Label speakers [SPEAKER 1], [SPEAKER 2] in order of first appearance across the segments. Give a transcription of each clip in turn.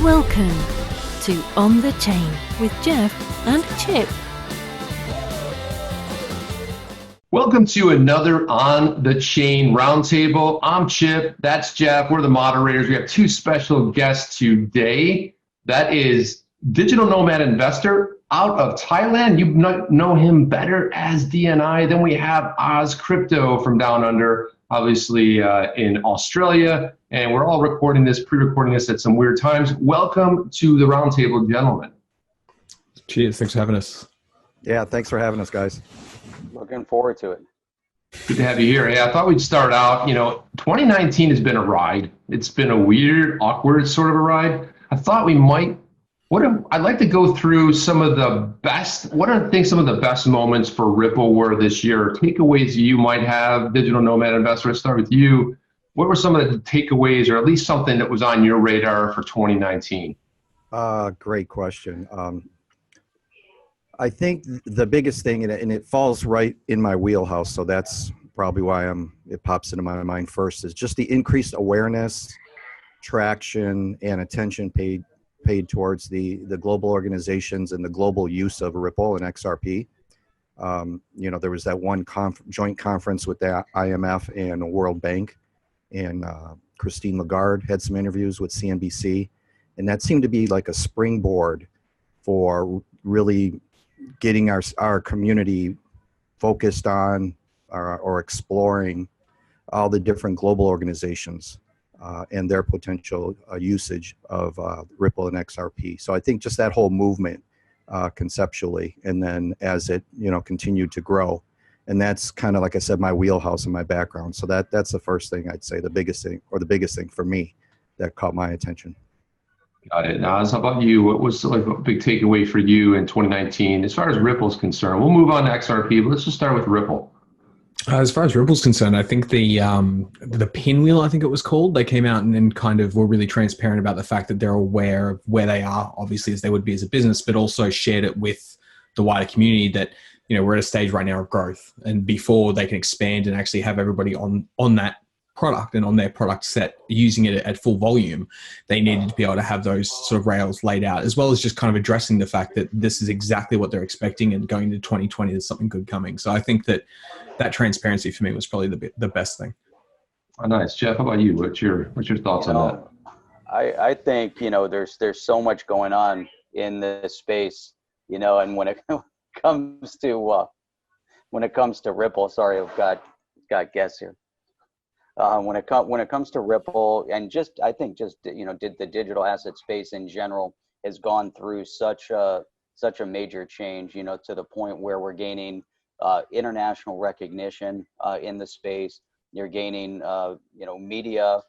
[SPEAKER 1] Welcome to On the Chain with Jeff and Chip.
[SPEAKER 2] Welcome to another On the Chain Roundtable. I'm Chip, that's Jeff, we're the moderators. We have two special guests today. That is digital nomad investor out of Thailand. You know him better as DNI. Then we have Oz Crypto from down under, obviously in Australia. And we're all pre-recording this at some weird times. Welcome to the Roundtable, gentlemen.
[SPEAKER 3] Cheers, thanks for having us.
[SPEAKER 4] Yeah, thanks for having us, guys.
[SPEAKER 5] Looking forward to it.
[SPEAKER 2] Good to have you here. Yeah, I thought we'd start out, 2019 has been a ride. It's been a weird, awkward sort of a ride. I thought I'd like to go through some of the best moments for Ripple were this year, takeaways you might have, digital nomad investor. Let's start with you. What were some of the takeaways, or at least something that was on your radar for 2019?
[SPEAKER 4] Great question. I think the biggest thing, and it falls right in my wheelhouse, so that's probably why it pops into my mind first, is just the increased awareness, traction, and attention paid towards the global organizations and the global use of Ripple and XRP. There was that one joint conference with the IMF and the World Bank, and Christine Lagarde had some interviews with CNBC, and that seemed to be like a springboard for really getting our community focused on or exploring all the different global organizations and their potential usage of Ripple and XRP. So I think just that whole movement conceptually, and then as it continued to grow, and that's kind of, like I said, my wheelhouse and my background. So that's the first thing I'd say, the biggest thing for me that caught my attention.
[SPEAKER 2] Got it. Now, how about you? What was like a big takeaway for you in 2019 as far as Ripple's concerned? We'll move on to XRP, but let's just start with Ripple.
[SPEAKER 3] As far as Ripple's concerned, I think the pinwheel, I think it was called, they came out and then kind of were really transparent about the fact that they're aware of where they are, obviously, as they would be as a business, but also shared it with the wider community that, we're at a stage right now of growth. And before they can expand and actually have everybody on that product and on their product set using it at full volume, they needed to be able to have those sort of rails laid out, as well as just kind of addressing the fact that this is exactly what they're expecting, and going into 2020 there's something good coming. So I think that transparency for me was probably the best thing.
[SPEAKER 2] Oh, nice. Jeff, how about you? What's your thoughts on that?
[SPEAKER 5] I think there's so much going on in this space, and when it comes to Ripple, sorry, I've got guests here. When it comes to Ripple, and I think the digital asset space in general has gone through such a major change, to the point where we're gaining international recognition in the space. You're gaining media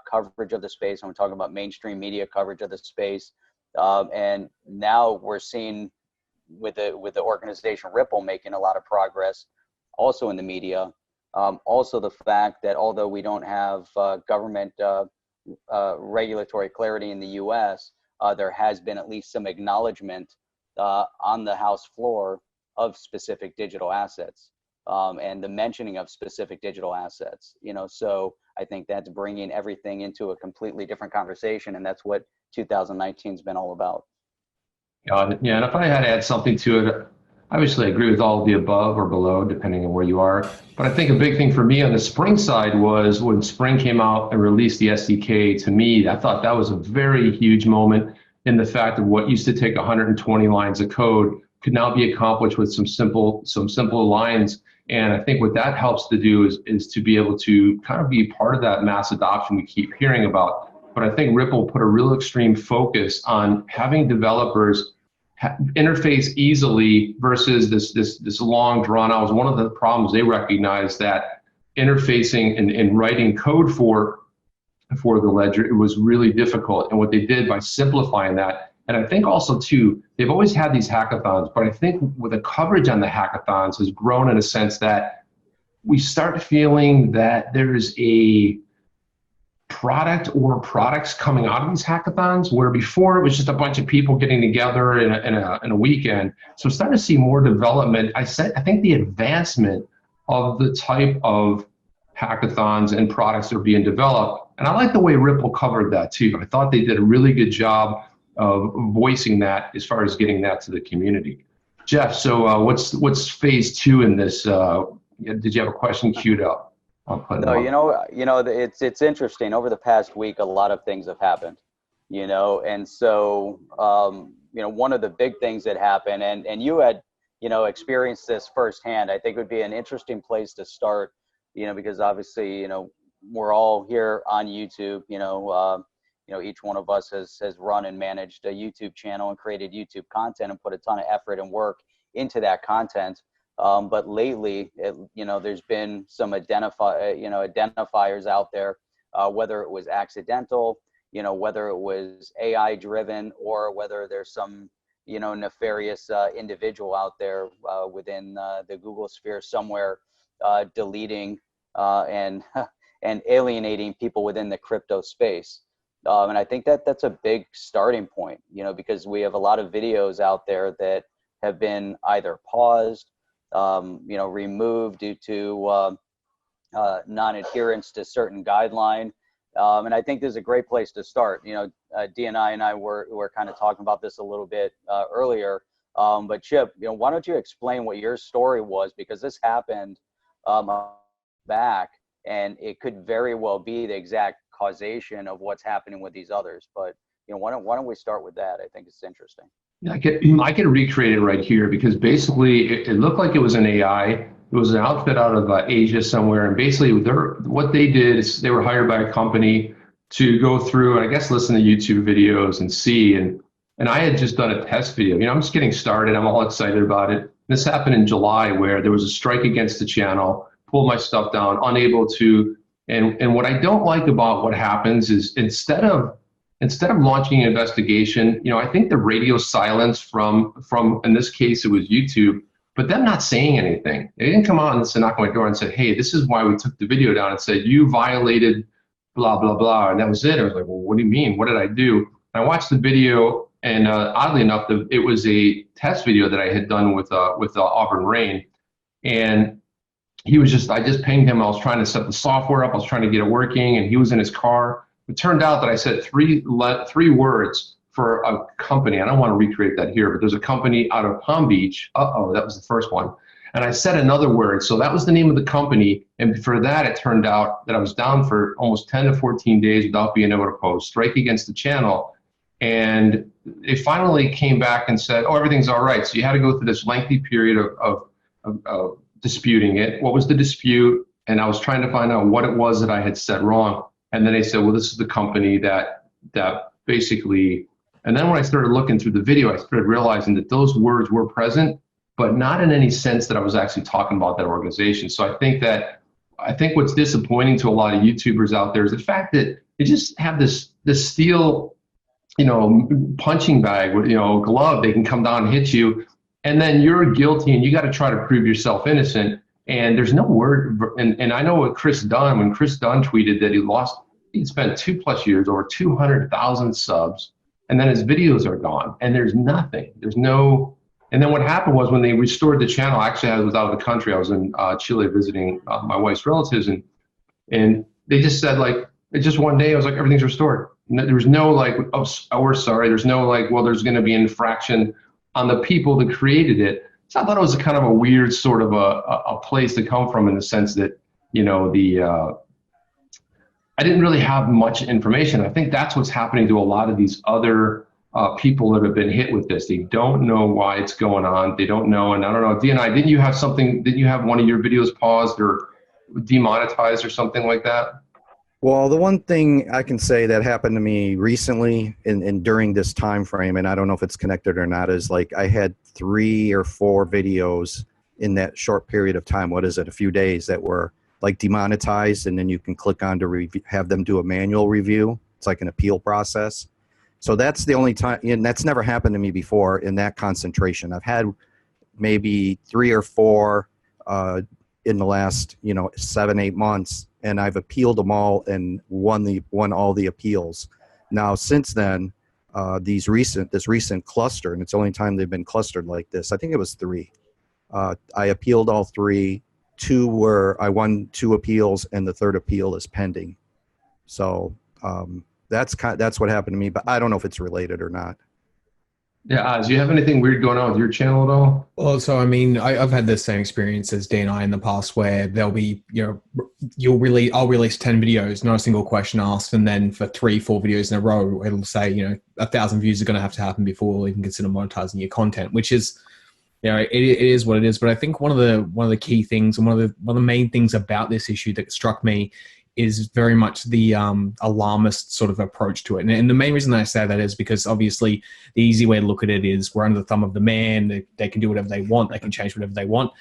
[SPEAKER 5] coverage of the space. I'm talking about mainstream media coverage of the space, and now we're seeing with the organization Ripple making a lot of progress also in the media. Also the fact that although we don't have government regulatory clarity in the US, there has been at least some acknowledgement on the House floor of specific digital assets and the mentioning of specific digital assets. So I think that's bringing everything into a completely different conversation, and that's what 2019 has been all about.
[SPEAKER 2] Got it. Yeah, and if I had to add something to it, obviously I agree with all of the above or below, depending on where you are. But I think a big thing for me on the Spring side was when Spring came out and released the SDK. To me, I thought that was a very huge moment in the fact of what used to take 120 lines of code could now be accomplished with some simple lines. And I think what that helps to do is to be able to kind of be part of that mass adoption we keep hearing about. But I think Ripple put a real extreme focus on having developers interface easily versus this long drawn out. Was one of the problems they recognized, that interfacing and writing code for the ledger, it was really difficult. And what they did by simplifying that, and I think also too, they've always had these hackathons, but I think with the coverage on the hackathons has grown in a sense that we start feeling that there is a product or products coming out of these hackathons, where before it was just a bunch of people getting together in a weekend. So we're starting to see more development. I think the advancement of the type of hackathons and products that are being developed And I like the way Ripple covered that too. I thought they did a really good job of voicing that as far as getting that to the community. Jeff, so what's phase 2 in this? Did you have a question queued up?
[SPEAKER 5] No, it's interesting. Over the past week, a lot of things have happened, and so, one of the big things that happened, and you had, experienced this firsthand, I think would be an interesting place to start, because obviously, we're all here on YouTube, each one of us has run and managed a YouTube channel and created YouTube content and put a ton of effort and work into that content. But lately, there's been some identifiers out there, whether it was accidental, whether it was AI driven, or whether there's some, nefarious individual out there within the Google sphere somewhere deleting and alienating people within the crypto space. And I think that's a big starting point, because we have a lot of videos out there that have been either paused, removed due to non-adherence to certain guideline. And I think this is a great place to start. DNI and I were kind of talking about this a little bit earlier. But Chip, why don't you explain what your story was, because this happened back, and it could very well be the exact causation of what's happening with these others. But why don't we start with that? I think it's interesting.
[SPEAKER 2] Yeah, I could recreate it right here, because basically it looked like it was an AI. It was an outfit out of Asia somewhere, and basically what they did is they were hired by a company to go through and I guess listen to YouTube videos and see. And I had just done a test video. I'm just getting started. I'm all excited about it. This happened in July, where there was a strike against the channel. Pulled my stuff down, unable to. And what I don't like about what happens is instead of launching an investigation, I think the radio silence from in this case it was YouTube, but them not saying anything. They didn't come out and knock on my door and said, hey, this is why we took the video down, and said you violated blah blah blah, and that was it. I was like, well, what do you mean? What did I do? And I watched the video, and oddly enough, it was a test video that I had done with Auburn Rain, and I just pinged him. I was trying to set the software up. I was trying to get it working, and he was in his car. It turned out that I said three words for a company. I don't want to recreate that here, but there's a company out of Palm Beach. That was the first one. And I said another word. So that was the name of the company. And for that, it turned out that I was down for almost 10 to 14 days without being able to post. Strike against the channel. And they finally came back and said, oh, everything's all right. So you had to go through this lengthy period of disputing it. What was the dispute? And I was trying to find out what it was that I had said wrong. And then they said, well, this is the company that basically, and then when I started looking through the video, I started realizing that those words were present, but not in any sense that I was actually talking about that organization. So I think what's disappointing to a lot of YouTubers out there is the fact that they just have this steel, punching bag with, glove. They can come down and hit you, and then you're guilty and you got to try to prove yourself innocent. And there's no word. And I know what Chris Dunn, when Chris Dunn tweeted that he'd spent 2+ years, over 200,000 subs, and then his videos are gone, and there's nothing. There's no. And then what happened was when they restored the channel, actually I was out of the country. I was in Chile visiting my wife's relatives, and they just said, like, just one day I was like, everything's restored. There was no like, oh, we're sorry. There's no like, well, there's going to be an infraction on the people that created it. So I thought it was a kind of a weird sort of a place to come from, in the sense that, I didn't really have much information. I think that's what's happening to a lot of these other people that have been hit with this. They don't know why it's going on. They don't know. And I don't know, DNI, didn't you have one of your videos paused or demonetized or something like that?
[SPEAKER 4] Well, the one thing I can say that happened to me recently and during this time frame, and I don't know if it's connected or not, is like I had 3 or 4 videos in that short period of time. What is it? A few days that were like demonetized, and then you can click on to have them do a manual review. It's like an appeal process. So that's the only time, and that's never happened to me before in that concentration. I've had maybe 3 or 4 in the last 7-8 months, and I've appealed them all and won all the appeals. Now since then, this recent cluster, and it's the only time they've been clustered like this. I think it was 3. I appealed all 3. I won 2 appeals, and the 3rd appeal is pending. So that's what happened to me, but I don't know if it's related or not.
[SPEAKER 2] Yeah, Oz, do you have anything weird going on with your channel at all?
[SPEAKER 3] Well, so I mean, I've had the same experience as DNI in the past, where there'll be, I'll release 10 videos, not a single question asked, and then for 3-4 videos in a row, it'll say, 1,000 views are going to have to happen before we'll even consider monetizing your content, which is, it is what it is. But I think one of the key things, and one of the main things about this issue that struck me is very much the alarmist sort of approach to it. And the main reason that I say that is because obviously the easy way to look at it is we're under the thumb of the man. They can do whatever they want. They can change whatever they want.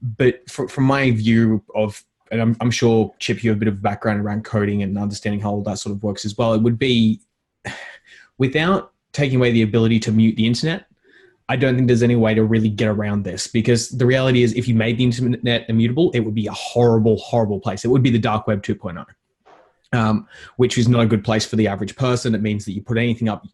[SPEAKER 3] But from my view of, and I'm sure, Chip, you have a bit of background around coding and understanding how all that sort of works as well, it would be, without taking away the ability to mute the internet, I don't think there's any way to really get around this, because the reality is if you made the internet immutable, it would be a horrible, horrible place. It would be the dark web 2.0, which is not a good place for the average person. It means that you put anything up,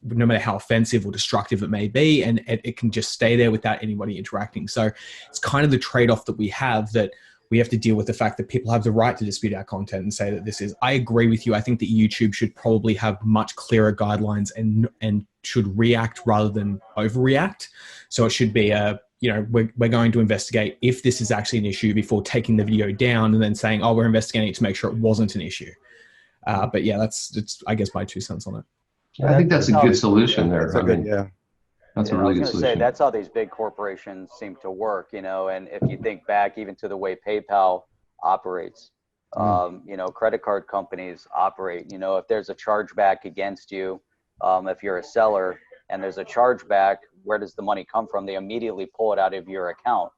[SPEAKER 3] no matter how offensive or destructive it may be, and it can just stay there without anybody interacting. So it's kind of the trade-off that we have to deal with the fact that people have the right to dispute our content and say that this is, I agree with you. I think that YouTube should probably have much clearer guidelines and should react rather than overreact. So it should be we're going to investigate if this is actually an issue before taking the video down and then saying, oh, we're investigating it to make sure it wasn't an issue. But yeah, it's I guess my 2 cents on it.
[SPEAKER 2] I think that's a good solution there.
[SPEAKER 4] That's
[SPEAKER 2] a really good
[SPEAKER 5] I was going to say,
[SPEAKER 2] solution.
[SPEAKER 5] that's how these big corporations seem to work, and if you think back even to the way PayPal operates, credit card companies operate, if there's a chargeback against you, if you're a seller and there's a chargeback, where does the money come from? They immediately pull it out of your account.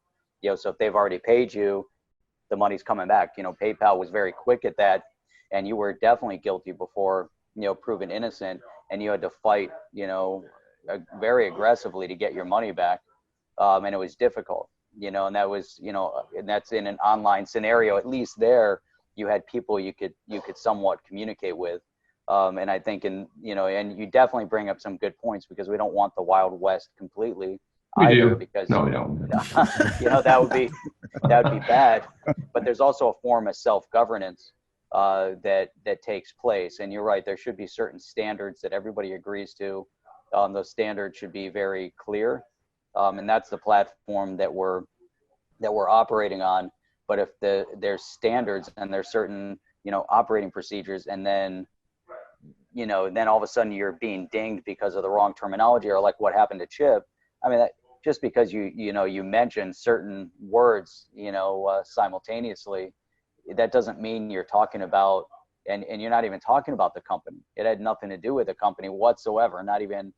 [SPEAKER 5] So if they've already paid you, the money's coming back. PayPal was very quick at that, and you were definitely guilty before, proven innocent, and you had to fight, very aggressively to get your money back. And it was difficult, and that was, and that's in an online scenario. At least there you had people you could somewhat communicate with. And I think and you definitely bring up some good points, because we don't want the Wild West completely either, because
[SPEAKER 2] no, we don't.
[SPEAKER 5] that would be bad. But there's also a form of self-governance that takes place. And you're right, there should be certain standards that everybody agrees to. Those standards should be very clear, and that's the platform that we're operating on. But if there's standards and there's certain operating procedures, and then then all of a sudden you're being dinged because of the wrong terminology, or like what happened to Chip. I mean, just because you mention certain words simultaneously, that doesn't mean you're talking about. And you're not even talking about the company. It had nothing to do with the company whatsoever, not even,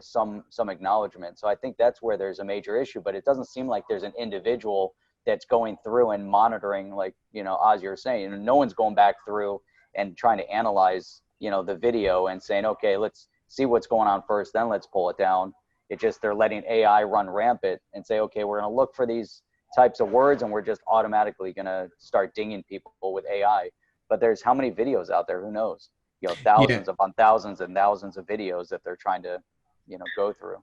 [SPEAKER 5] some acknowledgement. So I think that's where there's a major issue, but it doesn't seem like there's an individual that's going through and monitoring, like, Oz, you're saying, no one's going back through and trying to analyze, the video and saying, okay, let's see what's going on first, then let's pull it down. It just, they're letting AI run rampant and say, okay, we're going to look for these types of words, and we're just automatically going to start dinging people with AI. But there's how many videos out there? Who knows? Thousands upon thousands and thousands of videos that they're trying to, go through.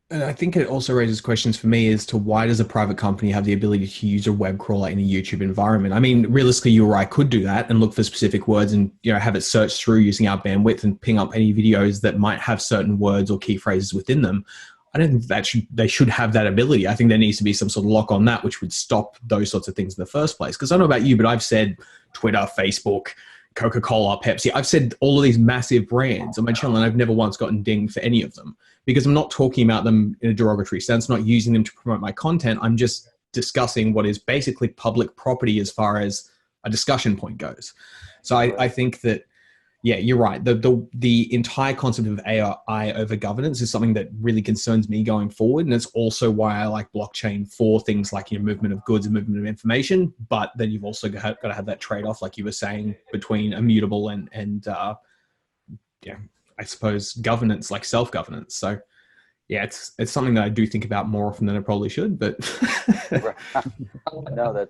[SPEAKER 3] And I think it also raises questions for me as to why does a private company have the ability to use a web crawler in a YouTube environment? I mean, realistically, you or I could do that and look for specific words and have it search through using our bandwidth and ping up any videos that might have certain words or key phrases within them. I don't think they should have that ability. I think there needs to be some sort of lock on that, which would stop those sorts of things in the first place. Because I don't know about you, but I've said Twitter, Facebook, Coca-Cola, Pepsi. I've said all of these massive brands on my channel, and I've never once gotten dinged for any of them, because I'm not talking about them in a derogatory sense, not using them to promote my content. I'm just discussing what is basically public property as far as a discussion point goes. So I think that, yeah, you're right. The entire concept of AI over governance is something that really concerns me going forward. And it's also why I like blockchain for things like movement of goods and movement of information. But then you've also got to have that trade-off, like you were saying, between immutable and I suppose governance, like self-governance. So yeah, it's something that I do think about more often than I probably should. But
[SPEAKER 5] no,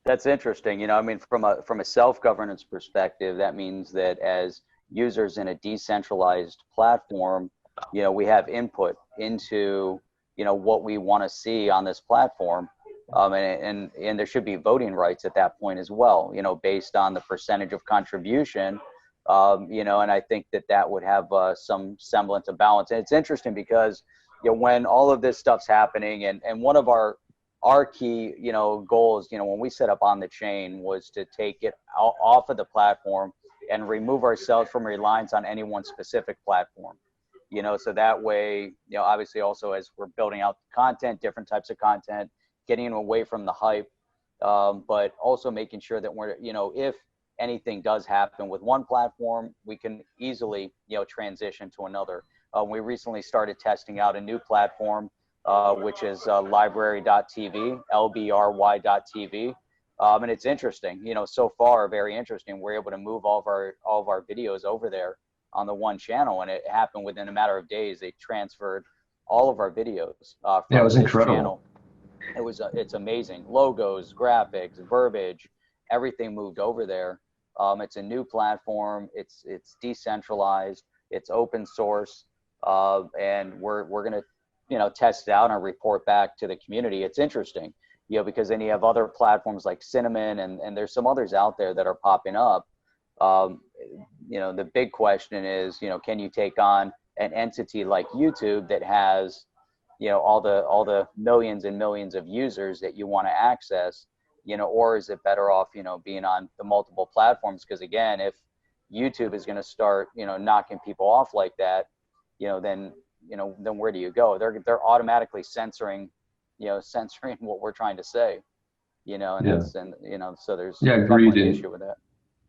[SPEAKER 5] that's interesting. I mean, from a self-governance perspective, that means that as users in a decentralized platform, we have input into, what we want to see on this platform. And there should be voting rights at that point as well, based on the percentage of contribution, and I think that would have some semblance of balance. And it's interesting because, when all of this stuff's happening, and one of our key, goals, when we set up On the Chain, was to take it off of the platform and remove ourselves from reliance on any one specific platform, so that way, obviously also as we're building out content, different types of content, getting away from the hype, but also making sure that we're, if anything does happen with one platform, we can easily, transition to another. We recently started testing out a new platform, which is library.tv, LBRY.tv. And it's interesting, so far, very interesting. We're able to move all of our videos over there on the one channel, and it happened within a matter of days. They transferred all of our videos from
[SPEAKER 2] Yeah, it was
[SPEAKER 5] this
[SPEAKER 2] incredible.
[SPEAKER 5] channel. It's amazing. Logos, graphics, verbiage, everything moved over there. It's a new platform. It's decentralized. It's open source, and we're gonna test it out and report back to the community. It's interesting, because then you have other platforms like Cinnamon, and there's some others out there that are popping up. The big question is, can you take on an entity like YouTube that has all the millions and millions of users that you want to access, or is it better off, being on the multiple platforms? Because again, if YouTube is going to start, knocking people off like that, then where do you go? They're automatically censoring what we're trying to say, so there's definitely an issue with that.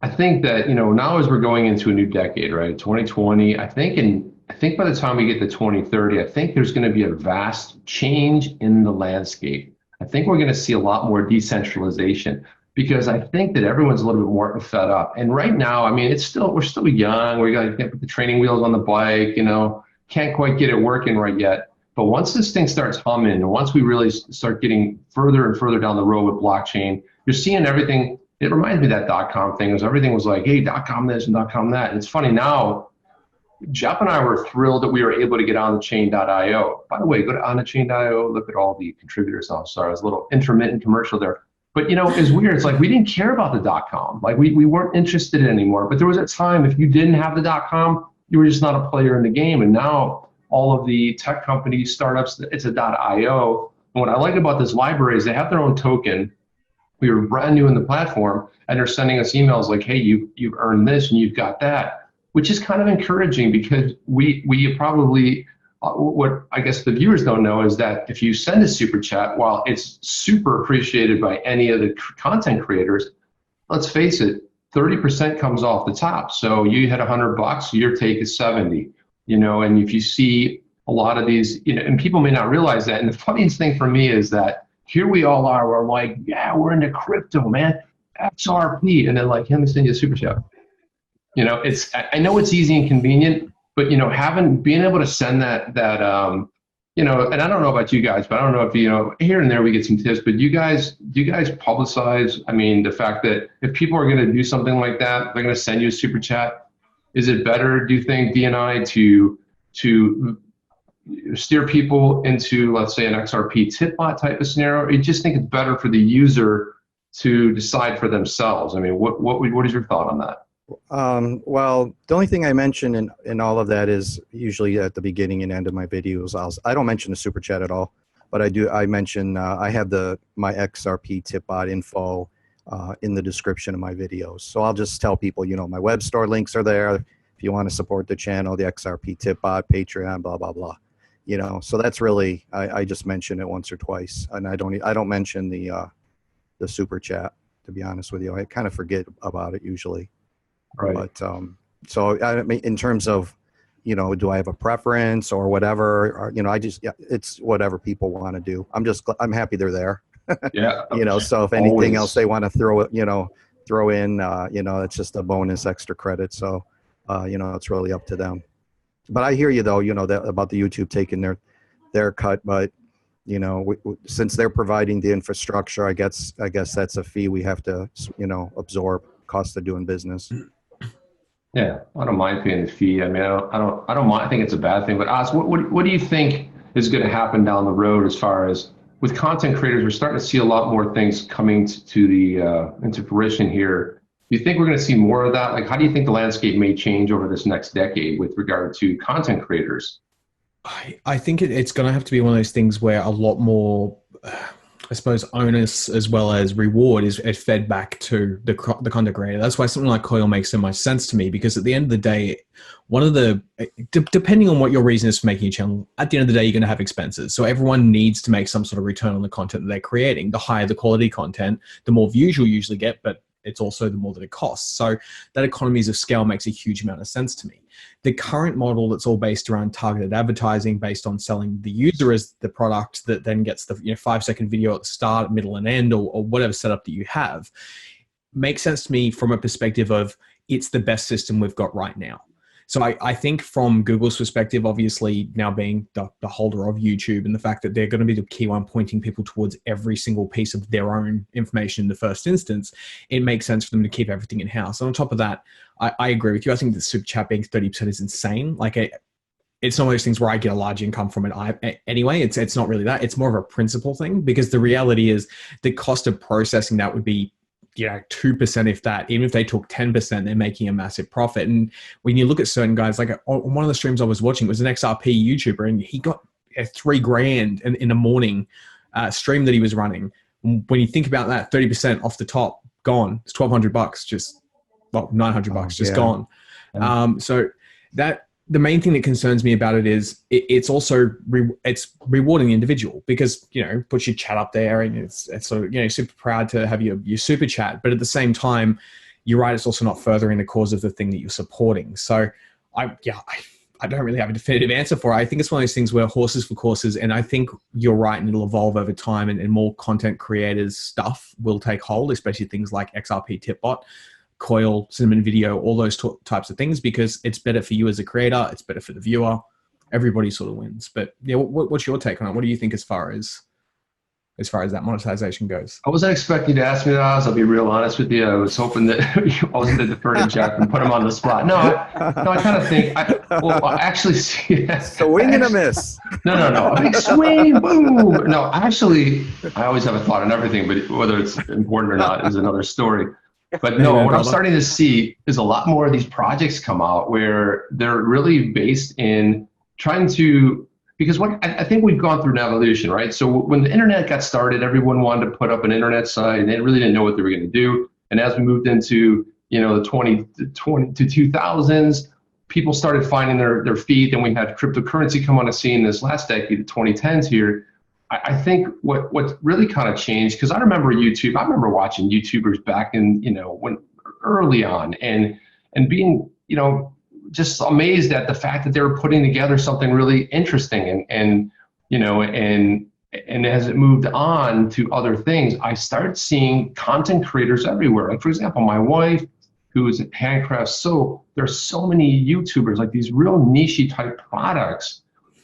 [SPEAKER 2] I think that, now as we're going into a new decade, right? 2020, I think by the time we get to 2030, I think there's going to be a vast change in the landscape. I think we're going to see a lot more decentralization, because I think that everyone's a little bit more fed up. And right now, I mean, we're still young. We got to put the training wheels on the bike, can't quite get it working right yet. But once this thing starts humming, and once we really start getting further and further down the road with blockchain, you're seeing everything. It reminds me of that .com thing. Everything was like, hey, .com this and .com that. And it's funny now, Jeff and I were thrilled that we were able to get on the chain.io. By the way, go to onthechain.io, look at all the contributors. Oh, sorry, it was a little intermittent commercial there. But it's weird. It's like we didn't care about the .com. Like we weren't interested in it anymore. But there was a time, if you didn't have the .com, you were just not a player in the game. And now all of the tech companies, startups, it's a .io. And what I like about this library is they have their own token. We were brand new in the platform, and they're sending us emails like, hey, you've earned this and you've got that, which is kind of encouraging, because we probably, what I guess the viewers don't know is that if you send a super chat, while it's super appreciated by any of the content creators, let's face it, 30% comes off the top. So you hit $100, your take is 70, and if you see a lot of these, and people may not realize that. And the funniest thing for me is that here we all are, we're like, yeah, we're into crypto, man, XRP. And then like, let me send you a super chat. I know it's easy and convenient, but being able to send that, and I don't know about you guys, but I don't know if, here and there we get some tips, but do you guys publicize, the fact that if people are going to do something like that, they're going to send you a super chat? Is it better, do you think, DNI, to steer people into, let's say, an XRP tip bot type of scenario? Or you just think it's better for the user to decide for themselves? What is your thought on that?
[SPEAKER 4] Well, the only thing I mention in all of that is usually at the beginning and end of my videos. I don't mention the super chat at all, but I mention I have my XRP tip bot info in the description of my videos. So I'll just tell people, my web store links are there if you want to support the channel, the XRP tip bot, Patreon, blah blah blah. So that's really, I just mention it once or twice, and I don't mention the super chat, to be honest with you. I kind of forget about it usually.
[SPEAKER 2] Right.
[SPEAKER 4] But so in terms of, do I have a preference or whatever, or, it's whatever people want to do. I'm happy they're there.
[SPEAKER 2] Yeah.
[SPEAKER 4] So if anything else they want to throw in, it's just a bonus extra credit. So, it's really up to them. But I hear you though, about the YouTube taking their cut, but since they're providing the infrastructure, I guess that's a fee we have to, absorb, cost of doing business.
[SPEAKER 2] Yeah, I don't mind paying the fee. I don't mind. I think it's a bad thing. But Oz, what do you think is going to happen down the road as far as with content creators, we're starting to see a lot more things coming to the into fruition here. Do you think we're going to see more of that? Like, how do you think the landscape may change over this next decade with regard to content creators?
[SPEAKER 3] I think it's going to have to be one of those things where a lot more, I suppose, onus as well as reward is fed back to the content creator. That's why something like Coil makes so much sense to me, because at the end of the day, one of the, depending on what your reason is for making a channel, at the end of the day, you're going to have expenses. So everyone needs to make some sort of return on the content that they're creating. The higher the quality content, the more views you'll usually get, but it's also the more that it costs. So that economies of scale makes a huge amount of sense to me. The current model that's all based around targeted advertising, based on selling the user as the product that then gets the 5-second video at the start, middle, and end, or whatever setup that you have, makes sense to me from a perspective of it's the best system we've got right now. So I think from Google's perspective, obviously now being the holder of YouTube, and the fact that they're going to be the key one pointing people towards every single piece of their own information in the first instance, it makes sense for them to keep everything in-house. And on top of that, I agree with you. I think the super chat being 30% is insane. Like, it's not one of those things where I get a large income from it anyway. It's not really that. It's more of a principle thing, because the reality is the cost of processing that would be 2%, if that. Even if they took 10%, they're making a massive profit. And when you look at certain guys, like on one of the streams I was watching, it was an XRP YouTuber, and he got $3,000 in the morning stream that he was running. When you think about that, 30% off the top, gone. It's $1,200, just, well, $900, just gone. So that, the main thing that concerns me about it is it's also it's rewarding the individual, because puts your chat up there, and it's sort of super proud to have your super chat, but at the same time, you're right, it's also not furthering the cause of the thing that you're supporting. So I don't really have a definitive answer for it. I think it's one of those things where horses for courses, and I think you're right, and it'll evolve over time, and more content creators stuff will take hold, especially things like XRP Tipbot, Coil, Cinnamon Video, all those types of things, because it's better for you as a creator, it's better for the viewer, everybody sort of wins. But yeah, what's your take on it? What do you think as far as that monetization goes?
[SPEAKER 2] I wasn't expecting to ask me that, Oz. I'll be real honest with you. I was hoping that I was going to defer to Jeff and put him on the spot. No, I kind of think, I actually see that.
[SPEAKER 4] Swing and a miss.
[SPEAKER 2] No, a big swing, boom. No, actually, I always have a thought on everything, but whether it's important or not is another story. But no, what I'm starting to see is a lot more of these projects come out where they're really based in trying to, because I think we've gone through an evolution, right? So when the internet got started, everyone wanted to put up an internet site, and they really didn't know what they were going to do. And as we moved into the 2000s, people started finding their feet. Then we had cryptocurrency come on the scene this last decade, the 2010s here. I think what really kind of changed, because I remember YouTube. I remember watching YouTubers back in when early on, and being just amazed at the fact that they were putting together something really interesting, and as it moved on to other things, I started seeing content creators everywhere. Like, for example, my wife, who is at Handcraft Soap, there's so many YouTubers, like these real niche type products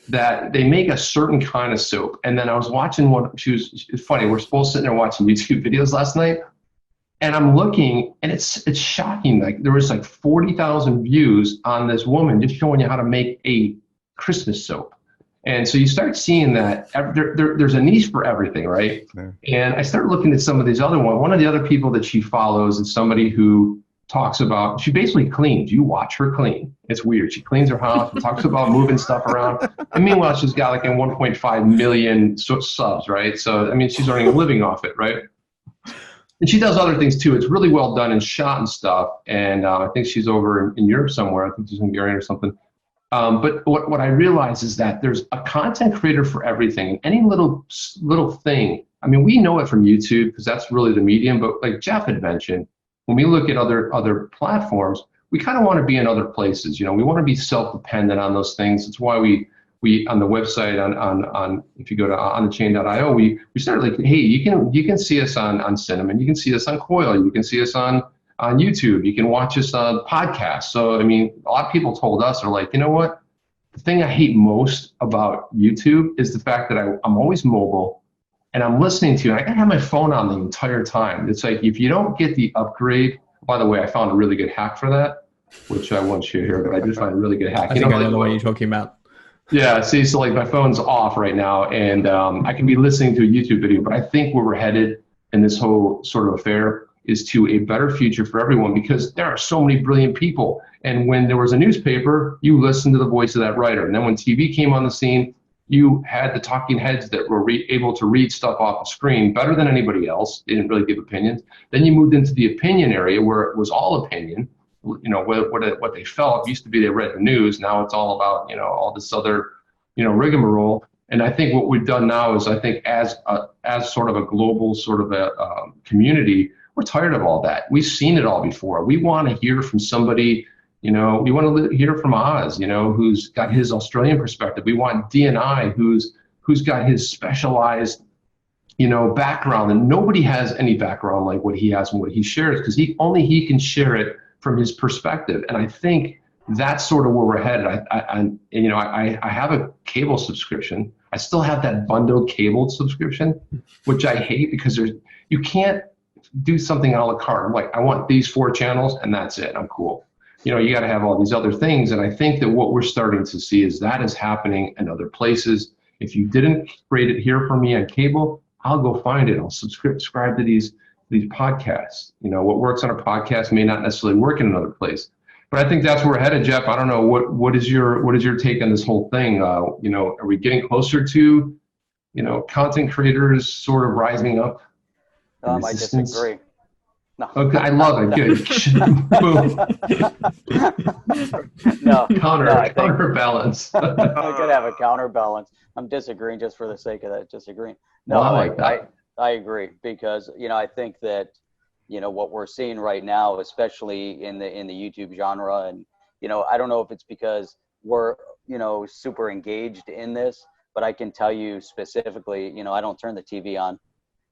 [SPEAKER 2] that they make a certain kind of soap. And then I was watching one, it's funny, we're both sitting there watching YouTube videos last night, and I'm looking, and it's shocking. Like, there was like 40,000 views on this woman just showing you how to make a Christmas soap. And so you start seeing that there's a niche for everything, right? Yeah. And I started looking at some of these other ones. One of the other people that she follows is somebody who talks about, she basically cleans. You watch her clean. It's weird. She cleans her house and talks about moving stuff around. And meanwhile, she's got like 1.5 million subs, right? So, I mean, she's earning a living off it, right? And she does other things too. It's really well done and shot and stuff. And I think she's over in Europe somewhere. I think she's in Hungary or something. But what I realize is that there's a content creator for everything. Any little thing. I mean, we know it from YouTube because that's really the medium. But like Jeff had mentioned, when we look at other platforms, we kind of want to be in other places. We want to be self-dependent on those things. That's why we on the website on if you go to onthechain.io, we started like, hey, you can see us on Cinnamon, you can see us on Coil, you can see us on YouTube, you can watch us on podcasts. So I mean, a lot of people told us, are like, you know what? The thing I hate most about YouTube is the fact that I'm always mobile. And I'm listening to you, and I gotta have my phone on the entire time. It's like, if you don't get the upgrade, by the way, I found a really good hack for that, which I won't share here, but I did find a really good hack.
[SPEAKER 3] I think I know the one you're talking about.
[SPEAKER 2] Yeah, see, so like my phone's off right now, and I can be listening to a YouTube video, but I think where we're headed in this whole sort of affair is to a better future for everyone, because there are so many brilliant people. And when there was a newspaper, you listened to the voice of that writer. And then when TV came on the scene, you had the talking heads that were able to read stuff off the screen better than anybody else. They didn't really give opinions. Then you moved into the opinion area where it was all opinion. What they felt. It used to be they read the news. Now it's all about, all this other, rigmarole. And I think what we've done now is, I think as sort of a global sort of a community, we're tired of all that. We've seen it all before. We want to hear from somebody, we want to hear from Oz, who's got his Australian perspective. We want DNI, who's got his specialized, background, and nobody has any background like what he has and what he shares, because he can share it from his perspective. And I think that's sort of where we're headed. I have a cable subscription. I still have that bundled cable subscription, which I hate, because you can't do something a la carte. I'm like, I want these 4 channels and that's it. I'm cool. You got to have all these other things. And I think that what we're starting to see is that is happening in other places. If you didn't rate it here for me on cable, I'll go find it. I'll subscribe to these podcasts. What works on a podcast may not necessarily work in another place. But I think that's where we're headed, Jeff. I don't know, what is your take on this whole thing? Are we getting closer to, content creators sort of rising up?
[SPEAKER 5] I disagree. No.
[SPEAKER 2] Okay, I love it. Good. Counterbalance.
[SPEAKER 5] I could have a counterbalance. I'm disagreeing just for the sake of that disagreeing. No,
[SPEAKER 2] well, I like that.
[SPEAKER 5] I agree, because I think that what we're seeing right now, especially in the YouTube genre, and I don't know if it's because we're super engaged in this, but I can tell you specifically, I don't turn the TV on,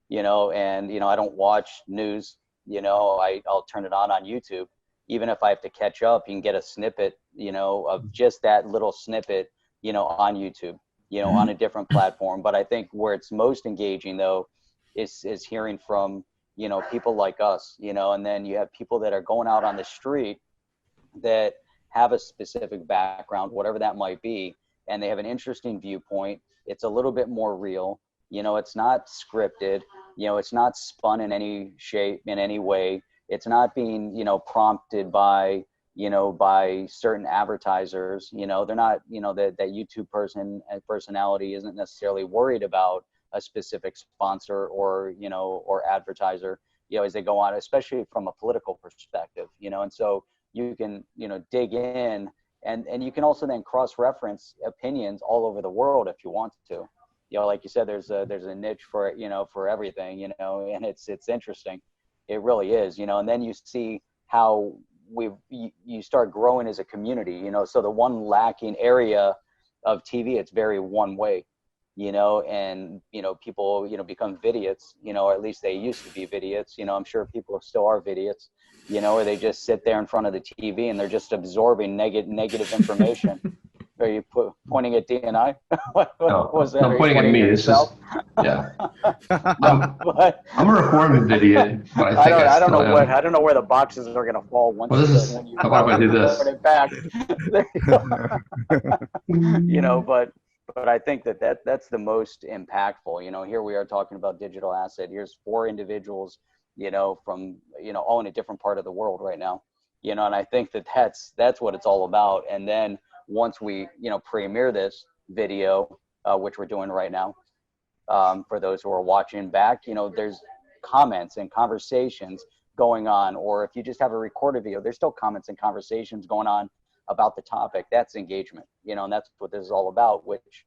[SPEAKER 5] and I don't watch news. I'll turn it on YouTube. Even if I have to catch up, you can get a snippet, of just that little snippet, on YouTube, on a different platform. But I think where it's most engaging though is hearing from, people like us, and then you have people that are going out on the street that have a specific background, whatever that might be, and they have an interesting viewpoint. It's a little bit more real. It's not scripted. It's not spun in any shape, in any way. It's not being, prompted by, by certain advertisers. They're not, that YouTube personality isn't necessarily worried about a specific sponsor or, or advertiser, as they go on, especially from a political perspective, and so you can, dig in, and you can also then cross-reference opinions all over the world if you want to. Like you said, there's a niche for for everything, and it's interesting. It really is, and then you see how you start growing as a community, so the one lacking area of TV, it's very one way, and people become vidiots, or at least they used to be vidiots. I'm sure people still are vidiots, or they just sit there in front of the TV and they're just absorbing negative information. Are you pointing at DNI?
[SPEAKER 2] No,
[SPEAKER 5] was that?
[SPEAKER 2] I'm pointing at me. This is, yeah. I'm a reformed idiot, but I don't
[SPEAKER 5] know where the boxes are going to fall once.
[SPEAKER 2] Well, when you how about if I do this?
[SPEAKER 5] Put it back. But I think that's the most impactful. Here we are talking about digital asset. Here's 4 individuals, from all in a different part of the world right now. And I think that's what it's all about. And then once we, premiere this video, which we're doing right now, for those who are watching back, there's comments and conversations going on. Or if you just have a recorded video, there's still comments and conversations going on about the topic. That's engagement, and that's what this is all about, which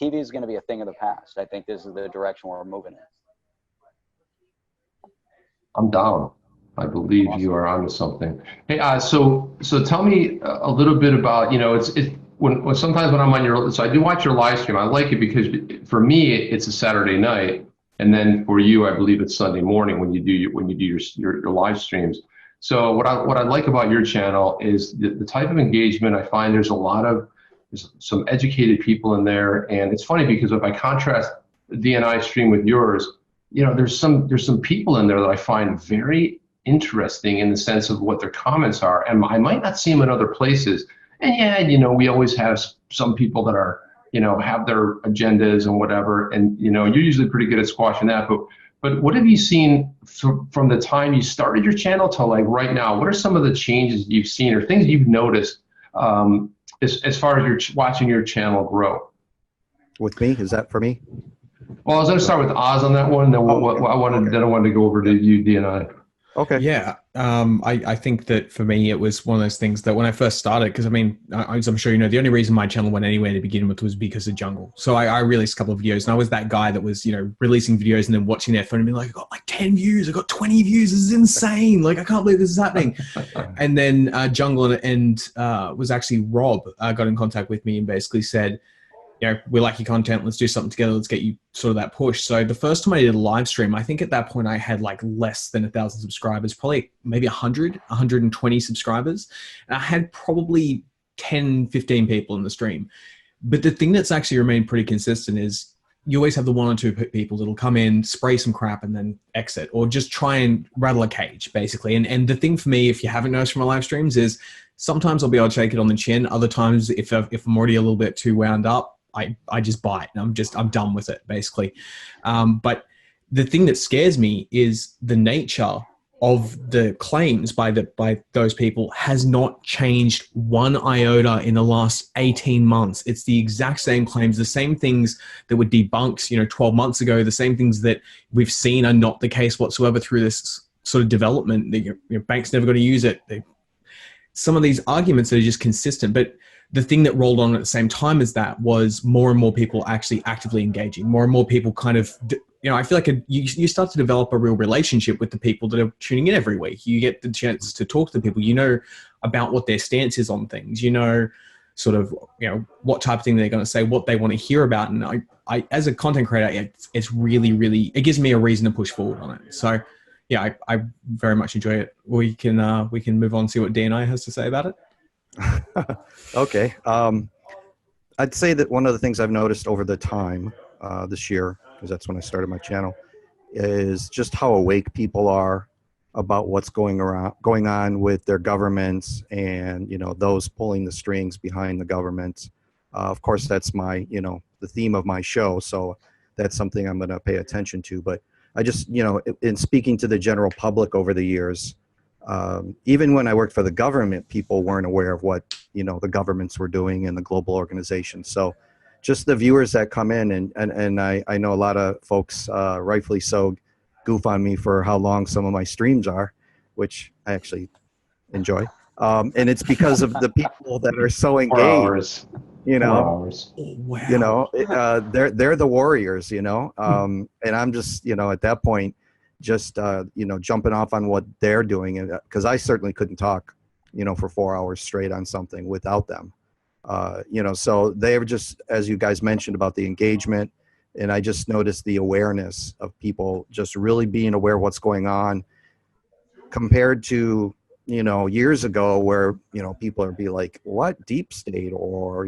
[SPEAKER 5] TV is going to be a thing of the past. I think this is the direction we're moving in.
[SPEAKER 2] I'm down. I believe awesome. You are onto something. Hey, so tell me a little bit about, when sometimes when I'm on so I do watch your live stream. I like it because for me it's a Saturday night, and then for you, I believe it's Sunday morning when you do your live streams. So what I like about your channel is the type of engagement. I find there's some educated people in there, and it's funny because if I contrast the DNI stream with yours, there's some people in there that I find very interesting in the sense of what their comments are, and I might not see them in other places. And yeah, we always have some people that are have their agendas and whatever. And, you're usually pretty good at squashing that. But what have you seen from the time you started your channel to like right now? What are some of the changes you've seen or things you've noticed as far as you're watching your channel grow?
[SPEAKER 4] With me? Is that for me?
[SPEAKER 2] Well, I was going to start with Oz on that one. Then I wanted to go over to you, DNI.
[SPEAKER 4] Okay.
[SPEAKER 3] Yeah. I think that for me, it was one of those things that when I first started, because I mean, as I'm sure you know, the only reason my channel went anywhere to begin with was because of Jungle. So I released a couple of videos, and I was that guy that was, releasing videos and then watching their phone and being like, I got like 10 views, I got 20 views. This is insane. Like, I can't believe this is happening. And then Jungle and was actually Rob got in contact with me and basically said, we like your content. Let's do something together. Let's get you sort of that push. So the first time I did a live stream, I think at that point I had like less than 1,000 subscribers, probably maybe 120 subscribers. And I had probably 10, 15 people in the stream. But the thing that's actually remained pretty consistent is you always have the one or two people that'll come in, spray some crap and then exit, or just try and rattle a cage basically. And the thing for me, if you haven't noticed from my live streams, is sometimes I'll be able to shake it on the chin. Other times if I'm already a little bit too wound up, I just bite and I'm done with it basically. But the thing that scares me is the nature of the claims by those people has not changed one iota in the last 18 months. It's the exact same claims, the same things that were debunked, 12 months ago, the same things that we've seen are not the case whatsoever through this sort of development. That your bank's never going to use it. Some of these arguments that are just consistent, but the thing that rolled on at the same time as that was more and more people actually actively engaging, more and more people kind of, I feel like you start to develop a real relationship with the people that are tuning in every week. You get the chance to talk to the people, about what their stance is on things, sort of, what type of thing they're going to say, what they want to hear about. And I as a content creator, it's really, really, it gives me a reason to push forward on it. So yeah, I very much enjoy it. We can move on and see what DNI has to say about it.
[SPEAKER 4] Okay. I'd say that one of the things I've noticed over the time this year, because that's when I started my channel, is just how awake people are about what's going on with their governments and, those pulling the strings behind the government. Of course, that's my, the theme of my show. So that's something I'm going to pay attention to. But I just, in speaking to the general public over the years, even when I worked for the government, people weren't aware of what, the governments were doing and the global organizations. So just the viewers that come in and I know a lot of folks, rightfully so, goof on me for how long some of my streams are, which I actually enjoy. And it's because of the people that are so engaged,
[SPEAKER 2] 4 hours. 4 hours.
[SPEAKER 3] Oh, wow.
[SPEAKER 4] They're the warriors, and I'm just, at that point, just, jumping off on what they're doing. Because I certainly couldn't talk, for 4 hours straight on something without them. So they were just, as you guys mentioned about the engagement, and I just noticed the awareness of people just really being aware of what's going on compared to, years ago where, people are be like, what, deep state? Or,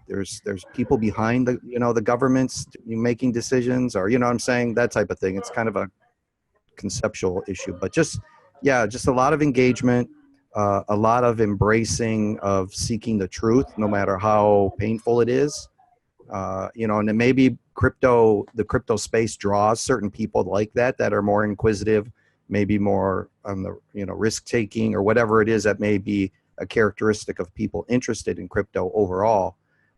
[SPEAKER 4] there's people behind the, the governments making decisions, or, what I'm saying, that type of thing. It's kind of a conceptual issue, but just a lot of engagement, a lot of embracing of seeking the truth, no matter how painful it is, and then maybe the crypto space draws certain people like that are more inquisitive, maybe more on the, risk taking or whatever it is that may be a characteristic of people interested in crypto overall.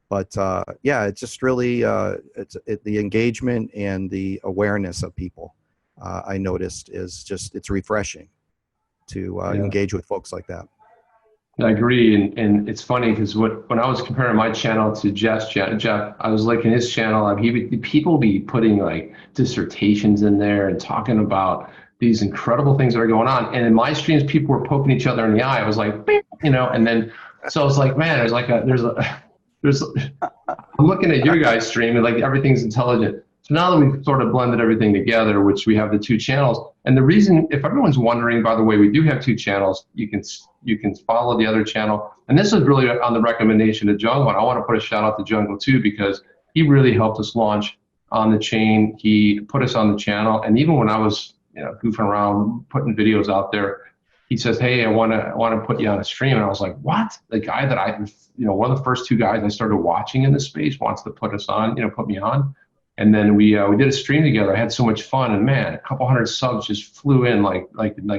[SPEAKER 4] But it's just really the engagement and the awareness of people. I noticed it's refreshing to engage with folks like that.
[SPEAKER 2] I agree, and it's funny because when I was comparing my channel to Jeff's channel, Jeff, I was looking at his channel, and people be putting like dissertations in there and talking about these incredible things that are going on. And in my streams, people were poking each other in the eye. I was like, and then so I was like, man, I'm looking at your guys' stream and like everything's intelligent. So now that we've sort of blended everything together, which we have the two channels, and the reason, if everyone's wondering, by the way, we do have two channels. You can follow the other channel, and this is really on the recommendation of Jungle. And I want to put a shout out to Jungle too, because he really helped us launch on the chain. He put us on the channel, and even when I was goofing around putting videos out there, he says, "Hey, I want to put you on a stream." And I was like, "What?" The guy that one of the first two guys I started watching in this space wants to put us on, put me on. And then we did a stream together. I had so much fun, and man, a couple hundred subs just flew in like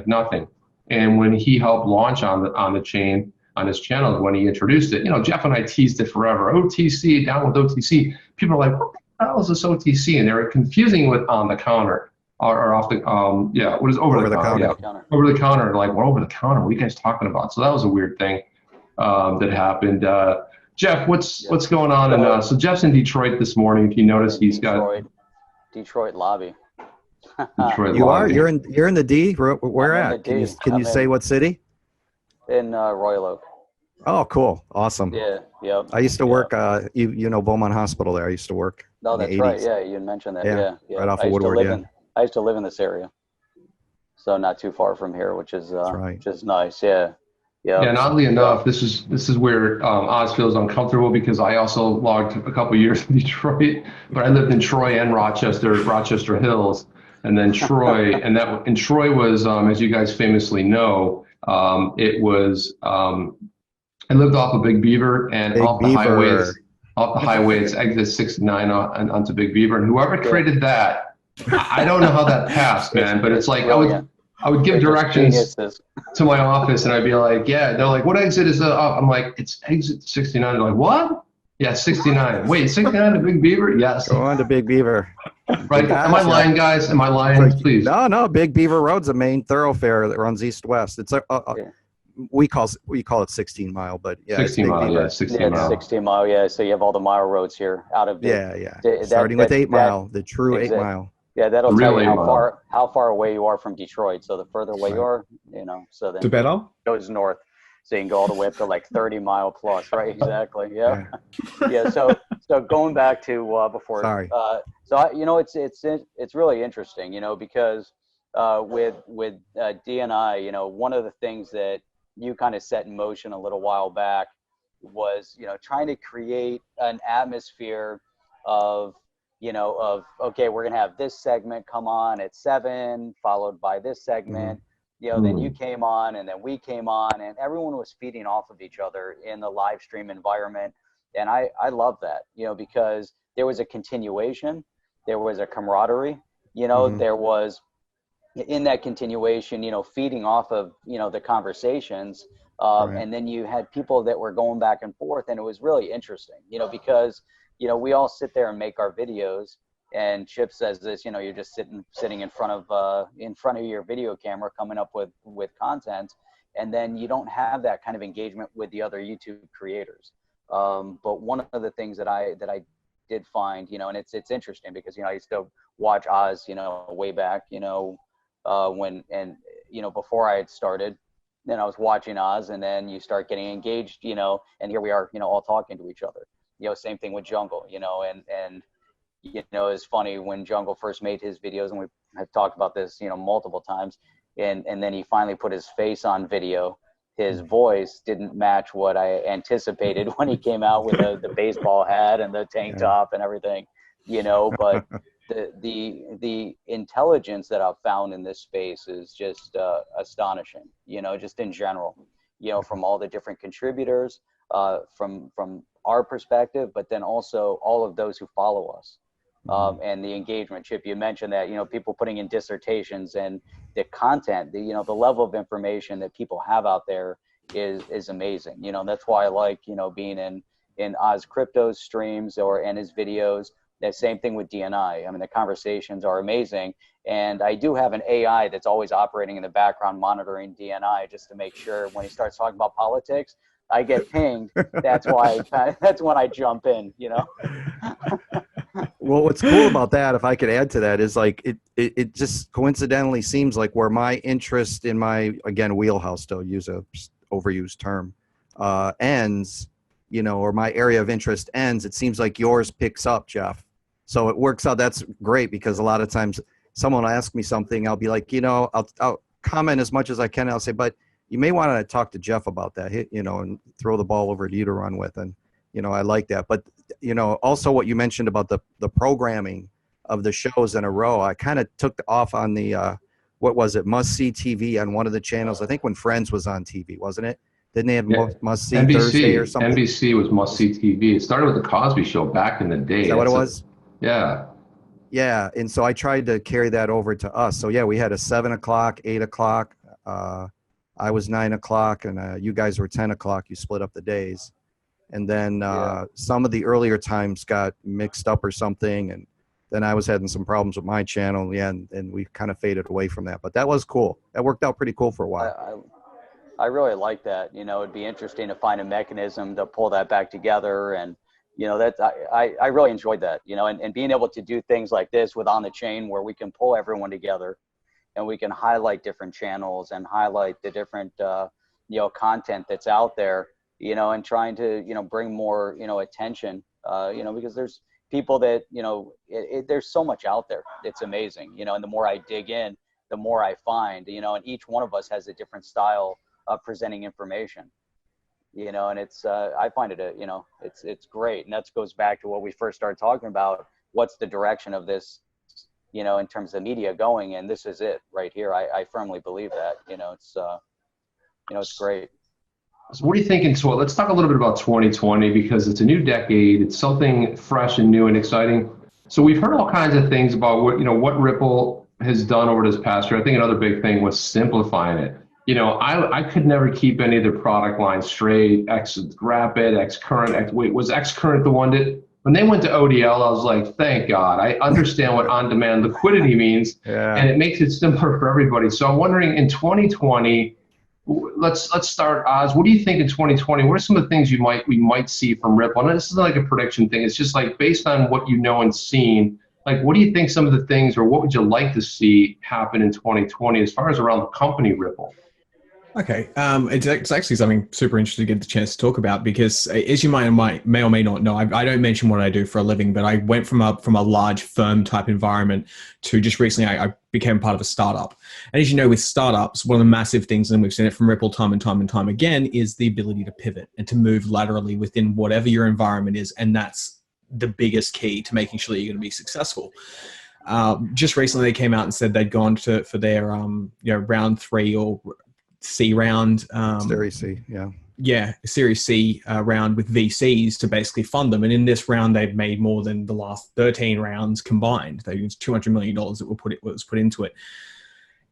[SPEAKER 2] nothing. And when he helped launch on the chain on his channel, when he introduced it, Jeff and I teased it forever. OTC, down with OTC. People are like, "What the hell is this OTC?" And they were confusing with on the counter. Or off the what is over the counter? Yeah. Over the counter, like, we're over the counter. What are you guys talking about? So that was a weird thing that happened. Jeff, what's going on? And so Jeff's in Detroit this morning. If you notice, he's got
[SPEAKER 5] Detroit lobby.
[SPEAKER 2] Detroit
[SPEAKER 4] You
[SPEAKER 2] lobby.
[SPEAKER 4] are you're in the D. Where at? Can you say what city?
[SPEAKER 5] In Royal Oak.
[SPEAKER 4] Oh, cool, awesome.
[SPEAKER 5] Yeah, yep.
[SPEAKER 4] I used to work. You know Beaumont Hospital there. I used to work.
[SPEAKER 5] No,
[SPEAKER 4] in
[SPEAKER 5] that's
[SPEAKER 4] the
[SPEAKER 5] right.
[SPEAKER 4] 80s.
[SPEAKER 5] Yeah, you mentioned that.
[SPEAKER 4] Yeah,
[SPEAKER 5] Yeah.
[SPEAKER 4] right off of Woodward. Yeah.
[SPEAKER 5] I used to live in this area, so not too far from here, which is
[SPEAKER 4] right.
[SPEAKER 5] which is nice. Yeah.
[SPEAKER 2] Yeah, and oddly enough, this is where Oz feels uncomfortable, because I also logged a couple years in Detroit, but I lived in Troy and Rochester Hills, and then Troy, and Troy was, as you guys famously know, it was I lived off of Big Beaver, and off the highway, it's exit 69 onto Big Beaver, and whoever created that, I don't know how that passed, man, but it's like I would give directions to my office, and I'd be like, yeah, they're like, what exit is up? I'm like, it's exit 69. They're like, what? Yeah, 69. Wait, 69 to Big Beaver? Yes.
[SPEAKER 4] Go on to Big Beaver.
[SPEAKER 2] Right. Am I lying, guys? Am I lying? Please.
[SPEAKER 4] No. Big Beaver Road's a main thoroughfare that runs east-west. It's we call it 16 mile, but yeah,
[SPEAKER 2] 16 mile. Yeah, 16 mile.
[SPEAKER 5] 16 mile. Yeah. So you have all the mile roads here out of
[SPEAKER 4] starting with 8 mile, the true 8 mile.
[SPEAKER 5] Yeah, that'll tell you how far away you are from Detroit. So the further away you are, so then
[SPEAKER 3] the better
[SPEAKER 5] it goes north. So you can go all the way up to like 30 mile plus, right? Exactly. Yeah. Yeah. So going back to before.
[SPEAKER 4] Sorry.
[SPEAKER 5] It's really interesting, because with DNI, one of the things that you kind of set in motion a little while back was, trying to create an atmosphere of okay, we're gonna have this segment come on at 7, followed by this segment. Then you came on, and then we came on, and everyone was feeding off of each other in the live stream environment. And I love that, because there was a continuation, there was a camaraderie, there was, in that continuation, feeding off of, the conversations. And then you had people that were going back and forth, and it was really interesting, because, we all sit there and make our videos, and Chip says this, you're just sitting in front of your video camera, coming up with content, and then you don't have that kind of engagement with the other YouTube creators. But one of the things that I did find, and it's interesting because, I used to watch Oz, way back, before I had started. Then I was watching Oz, and then you start getting engaged, and here we are, all talking to each other. Same thing with Jungle, and it's funny when Jungle first made his videos, and we have talked about this, multiple times, and then he finally put his face on video. His voice didn't match what I anticipated when he came out with the baseball hat and the tank top and everything, but the intelligence that I've found in this space is just astonishing, just in general, from all the different contributors, from our perspective, but then also all of those who follow us. And the engagement. Chip, you mentioned that, people putting in dissertations, and the content, the level of information that people have out there is amazing. That's why I like, being in Oz Crypto's streams and his videos. The same thing with DNI. I mean, the conversations are amazing. And I do have an AI that's always operating in the background, monitoring DNI, just to make sure when he starts talking about politics, I get pinged. That's when I jump in,
[SPEAKER 4] Well, what's cool about that, if I could add to that, is like it just coincidentally seems like where my interest in my, again, wheelhouse, to use a overused term, ends, or my area of interest ends, it seems like yours picks up, Jeff. So it works out. That's great, because a lot of times someone will ask me something, I'll be like, I'll comment as much as I can. I'll say, but you may want to talk to Jeff about that, and throw the ball over to you to run with. And, I like that. But, also what you mentioned about the programming of the shows in a row, I kind of took off on the what was it, Must See TV on one of the channels. I think when Friends was on TV, wasn't it? Didn't they have
[SPEAKER 2] Yeah.
[SPEAKER 4] Must See
[SPEAKER 2] NBC,
[SPEAKER 4] Thursday or something?
[SPEAKER 2] NBC was must-see TV. It started with the Cosby Show back in the day.
[SPEAKER 4] Is that what it was?
[SPEAKER 2] Yeah.
[SPEAKER 4] Yeah, and so I tried to carry that over to us. So yeah, we had a 7 o'clock, 8 o'clock. I was 9 o'clock, and you guys were 10 o'clock. You split up the days, and then some of the earlier times got mixed up or something, and then I was having some problems with my channel. Yeah, and we kind of faded away from that. But that was cool. That worked out pretty cool for a while.
[SPEAKER 5] I really like that. You know, it'd be interesting to find a mechanism to pull that back together. And, you know, that I really enjoyed that, you know, and being able to do things like this with On the Chain, where we can pull everyone together and we can highlight different channels and highlight the different, you know, content that's out there, you know, and trying to, you know, bring more, you know, attention, you know, because there's people that, you know, there's so much out there. It's amazing, you know, and the more I dig in, the more I find, you know, and each one of us has a different style of presenting information, you know, and it's I find it you know, it's great. And that goes back to what we first started talking about. What's the direction of this, you know, in terms of media going? And this is it right here. I firmly believe that, you know, it's you know, it's great.
[SPEAKER 2] So what are you thinking? So let's talk a little bit about 2020, because it's a new decade. It's something fresh and new and exciting. So we've heard all kinds of things about what, you know, what Ripple has done over this past year. I think another big thing was simplifying it. You know, I could never keep any of their product lines straight. X Rapid, X Current, was X Current the one that, when they went to ODL, I was like, thank God. I understand what on-demand liquidity means, and it makes it simpler for everybody. So I'm wondering, in 2020, let's start, Oz. What do you think in 2020? What are some of the things we might see from Ripple? And this isn't like a prediction thing. It's just like based on what you know and seen. Like, what do you think some of the things, or what would you like to see happen in 2020 as far as around the company Ripple?
[SPEAKER 3] Okay, it's actually something super interesting to get the chance to talk about, because as you may or may not know, I don't mention what I do for a living, but I went from a large firm type environment to just recently I became part of a startup. And as you know, with startups, one of the massive things, and we've seen it from Ripple time and time again, is the ability to pivot and to move laterally within whatever your environment is. And that's the biggest key to making sure that you're going to be successful. Just recently, they came out and said they'd gone for their you know, round 3 or C round,
[SPEAKER 4] Series C,
[SPEAKER 3] Series C round with VCs to basically fund them. And in this round, they've made more than the last 13 rounds combined. They used $200 million that was put into it.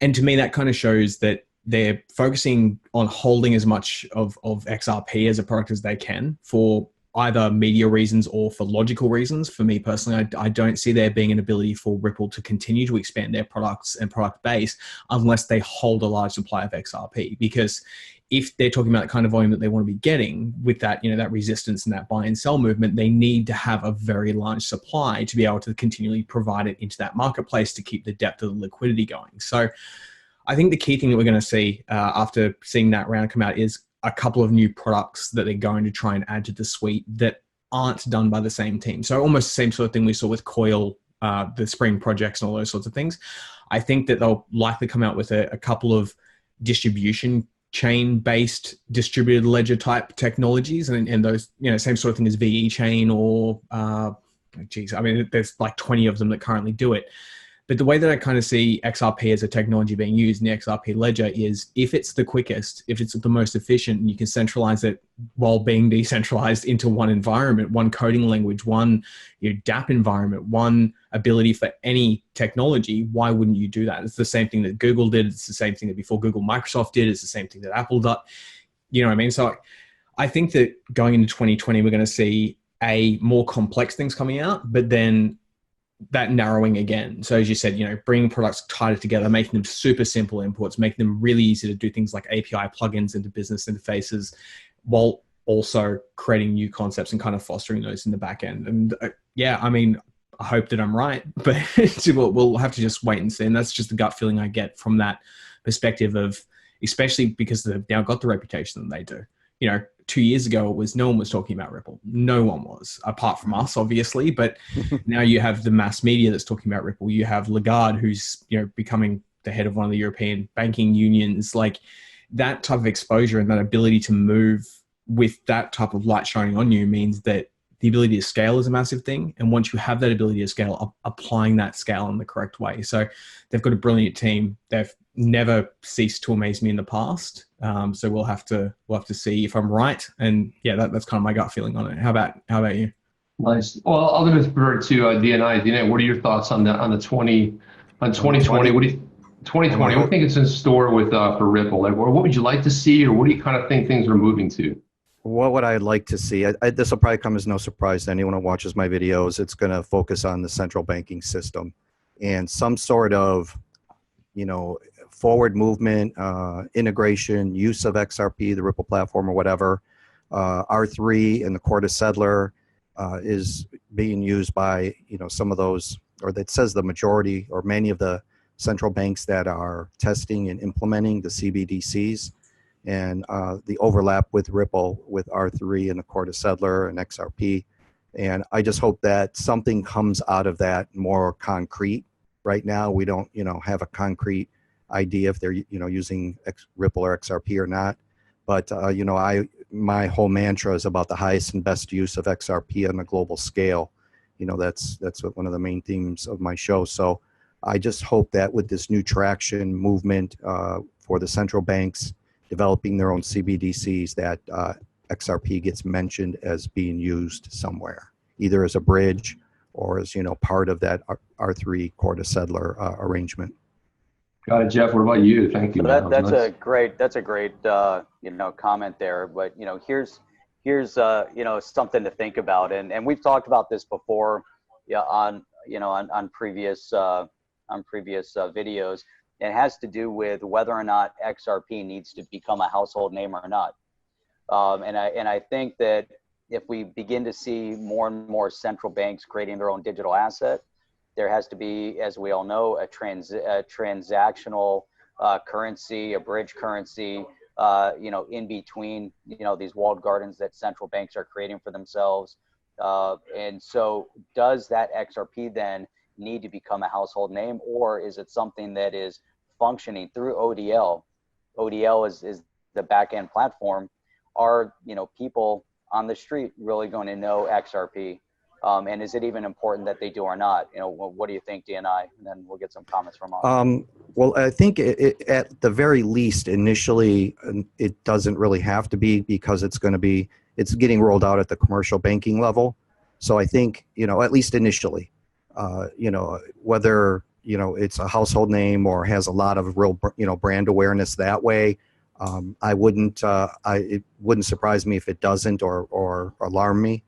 [SPEAKER 3] And to me, that kind of shows that they're focusing on holding as much of XRP as a product as they can for either media reasons or for logical reasons. For me personally, I don't see there being an ability for Ripple to continue to expand their products and product base unless they hold a large supply of XRP. Because if they're talking about the kind of volume that they want to be getting with that, you know, that resistance and that buy and sell movement, they need to have a very large supply to be able to continually provide it into that marketplace to keep the depth of the liquidity going. So I think the key thing that we're going to see after seeing that round come out is a couple of new products that they're going to try and add to the suite that aren't done by the same team. So almost the same sort of thing we saw with Coil, the Spring projects and all those sorts of things. I think that they'll likely come out with a couple of distribution chain-based distributed ledger type technologies, and those, you know, same sort of thing as VE chain or, I mean, there's like 20 of them that currently do it. But the way that I kind of see XRP as a technology being used in the XRP ledger is, if it's the quickest, if it's the most efficient, and you can centralize it while being decentralized into one environment, one coding language, one, you know, DApp environment, one ability for any technology, why wouldn't you do that? It's the same thing that Google did. It's the same thing that before Google, Microsoft did. It's the same thing that Apple did. You know what I mean? So I think that going into 2020, we're going to see more complex things coming out, but then that narrowing again. So as you said, you know, bringing products tighter together, making them super simple imports, making them really easy to do things like API plugins into business interfaces, while also creating new concepts and kind of fostering those in the back end. And yeah, I mean, I hope that I'm right, but we'll have to just wait and see. And that's just the gut feeling I get from that perspective of, especially because they've now got the reputation that they do. You know, 2 years ago, no one was talking about Ripple. No one was, apart from us, obviously. But now you have the mass media that's talking about Ripple. You have Lagarde, who's, you know, becoming the head of one of the European banking unions. Like, that type of exposure and that ability to move with that type of light shining on you means that the ability to scale is a massive thing. And once you have that ability to scale, applying that scale in the correct way. So they've got a brilliant team. They've never ceased to amaze me in the past. So we'll have to see if I'm right. And yeah, that's kind of my gut feeling on it. How about you?
[SPEAKER 2] Nice. Well, I'll defer to DNI. DNI, what are your thoughts on 2020? What do you 2020? What do you think is in store with for Ripple? Like, what would you like to see, or what do you kind of think things are moving to?
[SPEAKER 4] What would I like to see? This will probably come as no surprise to anyone who watches my videos. It's going to focus on the central banking system and some sort of, forward movement, integration, use of XRP, the Ripple platform, or whatever. R3 and the Core to Settler is being used by, some of those, or that says the majority or many of the central banks that are testing and implementing the CBDCs. And the overlap with Ripple, with R3 and the Core to Settler and XRP. And I just hope that something comes out of that more concrete. Right now, we don't, have a concrete idea if they're, using Ripple or XRP or not. But, my whole mantra is about the highest and best use of XRP on a global scale. That's what one of the main themes of my show. So I just hope that with this new traction movement for the central banks, developing their own CBDCs, that XRP gets mentioned as being used somewhere, either as a bridge or as part of that R3 Core to Settler arrangement.
[SPEAKER 2] Got it, Jeff. What about you? Thank you.
[SPEAKER 5] So that's a great comment there. But here's something to think about, and we've talked about this before, on previous videos. It has to do with whether or not XRP needs to become a household name or not. And I think that if we begin to see more and more central banks creating their own digital asset, there has to be, as we all know, a transactional currency, a bridge currency, in between, these walled gardens that central banks are creating for themselves. And so does that XRP then need to become a household name, or is it something that is functioning through ODL? ODL is the back end platform. Are people on the street really going to know XRP? And is it even important that they do or not? What do you think, DNI? And then we'll get some comments from us.
[SPEAKER 4] Well, I think at the very least, initially, it doesn't really have to be, because it's getting rolled out at the commercial banking level. So I think, at least initially, whether, it's a household name or has a lot of real, brand awareness that way. It wouldn't surprise me if it doesn't or alarm me.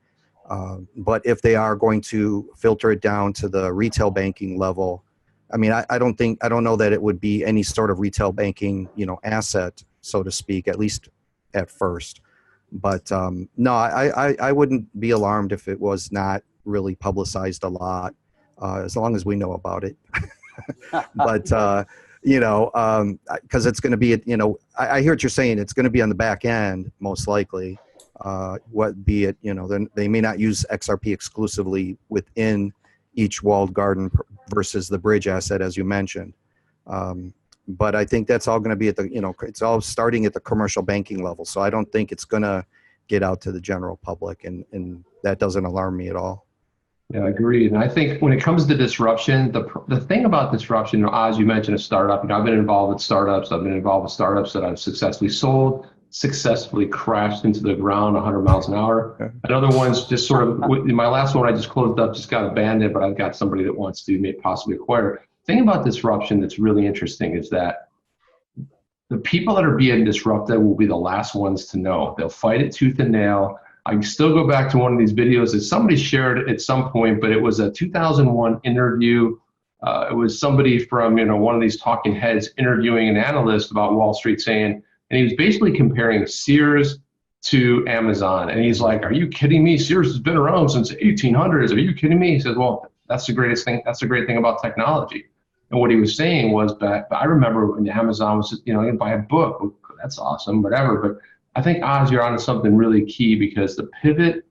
[SPEAKER 4] But if they are going to filter it down to the retail banking level, I mean, I don't know that it would be any sort of retail banking, asset, so to speak, at least at first. But no, I wouldn't be alarmed if it was not really publicized a lot, as long as we know about it. But, because it's going to be, I hear what you're saying. It's going to be on the back end, most likely. Then they may not use XRP exclusively within each walled garden versus the bridge asset, as you mentioned. But I think that's all going to be at the, it's all starting at the commercial banking level. So I don't think it's going to get out to the general public, and that doesn't alarm me at all.
[SPEAKER 2] Yeah, I agree. And I think when it comes to disruption, the thing about disruption, as you mentioned, a startup, I've been involved with startups. I've been involved with startups that I've successfully sold, successfully crashed into the ground 100 miles an hour. Okay. And other ones just sort of, my last one I just closed up, just got abandoned, but I've got somebody that wants to possibly acquire. The thing about disruption that's really interesting is that the people that are being disrupted will be the last ones to know. They'll fight it tooth and nail. I can still go back to one of these videos that somebody shared at some point, but it was a 2001 interview. It was somebody from one of these talking heads interviewing an analyst about Wall Street, saying, and he was basically comparing Sears to Amazon. And he's like, "Are you kidding me? Sears has been around since 1800s. Are you kidding me?" He says, "Well, that's the greatest thing. That's the great thing about technology." And what he was saying was that I remember when Amazon was, you can buy a book. That's awesome, whatever. But I think, Oz, you're onto something really key, because the pivot,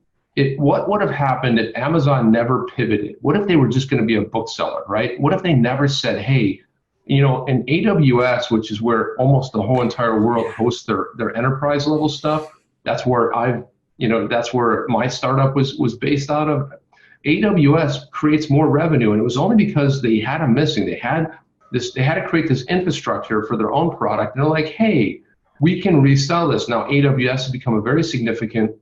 [SPEAKER 2] what would have happened if Amazon never pivoted? What if they were just going to be a bookseller, right? What if they never said, hey, in AWS, which is where almost the whole entire world hosts their enterprise level stuff, that's where I've that's where my startup was based out of. AWS creates more revenue, and it was only because they had a missing. They had to create this infrastructure for their own product. And they're like, hey, we can resell this. Now AWS has become a very significant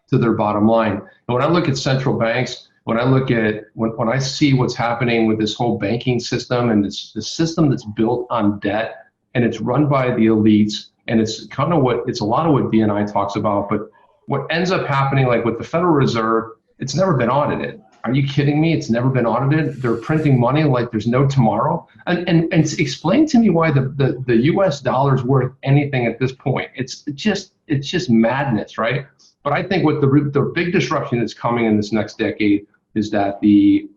[SPEAKER 2] to their bottom line. And when I look at central banks, when I see what's happening with this whole banking system and the system that's built on debt and it's run by the elites, and it's a lot of what DNI talks about, but what ends up happening, like with the Federal Reserve, it's never been audited. Are you kidding me? It's never been audited. They're printing money like there's no tomorrow. And explain to me why the US dollar is worth anything at this point. It's just madness, right? But I think what the big disruption that's coming in this next decade is that the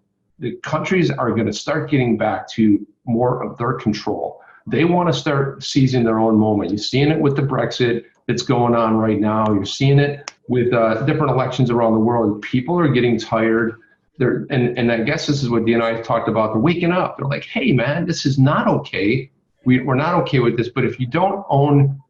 [SPEAKER 2] countries are going to start getting back to more of their control. They want to start seizing their own moment. You're seeing it with the Brexit that's going on right now. You're seeing it with different elections around the world. People are getting tired. And I guess this is what Dee and I talked about. They're waking up. They're like, hey, man, this is not okay. We're not okay with this. But if you don't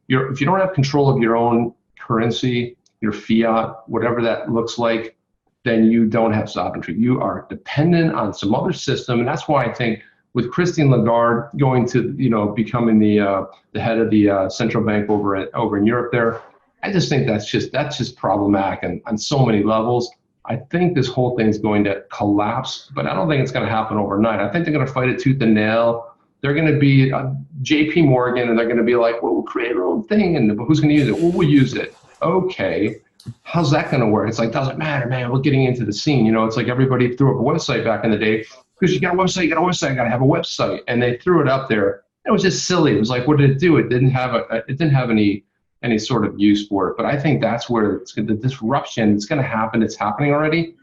[SPEAKER 2] have control of your own currency, your fiat, whatever that looks like, then you don't have sovereignty. You are dependent on some other system. And that's why I think with Christine Lagarde going to, becoming the head of the central bank over in Europe there, I just think that's just problematic and on so many levels. I think this whole thing is going to collapse, but I don't think it's going to happen overnight. I think they're going to fight it tooth and nail. They're going to be JP Morgan, and they're going to be like, well, we'll create our own thing, and who's going to use it? Well, we'll use it. Okay. How's that going to work? It's like, doesn't matter, man. We're getting into the scene. It's like everybody threw up a website back in the day because you got a website, got to have a website. And they threw it up there. It was just silly. It was like, what did it do? It didn't have any sort of use for it. But I think that's where the disruption is going to happen. It's happening already.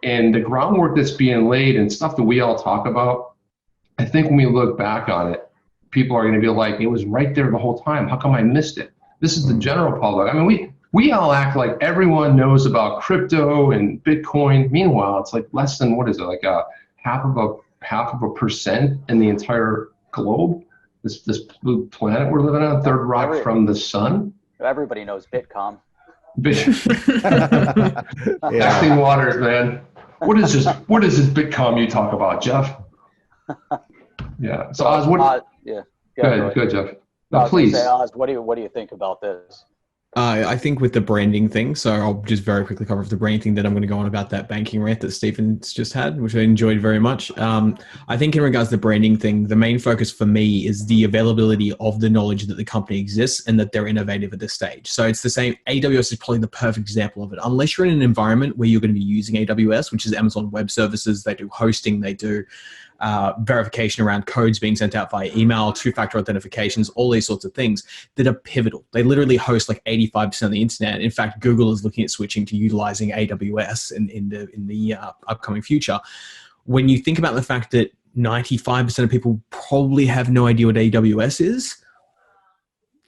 [SPEAKER 2] And the groundwork that's being laid and stuff that we all talk about, I think when we look back on it, people are going to be like, it was right there the whole time. How come I missed it? This is the general public. I mean, we all act like everyone knows about crypto and Bitcoin. Meanwhile, it's like less than, what is it, like a half of a percent in the entire globe. This blue planet we're living on, third rock from the sun.
[SPEAKER 5] Everybody knows Bitcom.
[SPEAKER 2] Acting waters, man. What is this Bitcom you talk about, Jeff? Yeah. So Oz, what?
[SPEAKER 5] Yeah.
[SPEAKER 2] Good, Jeff. No, please.
[SPEAKER 5] Oz, what do you think about this?
[SPEAKER 3] I think with the branding thing, so I'll just very quickly cover the branding thing, then I'm going to go on about that banking rant that Stephen's just had, which I enjoyed very much. I think in regards to the branding thing, the main focus for me is the availability of the knowledge that the company exists and that they're innovative at this stage. So it's the same. AWS is probably the perfect example of it. Unless you're in an environment where you're going to be using AWS, which is Amazon Web Services, they do hosting, they do verification around codes being sent out via email, two-factor authentications, all these sorts of things that are pivotal. They literally host like 85% of the internet. In fact, Google is looking at switching to utilizing AWS in the upcoming future. When you think about the fact that 95% of people probably have no idea what AWS is,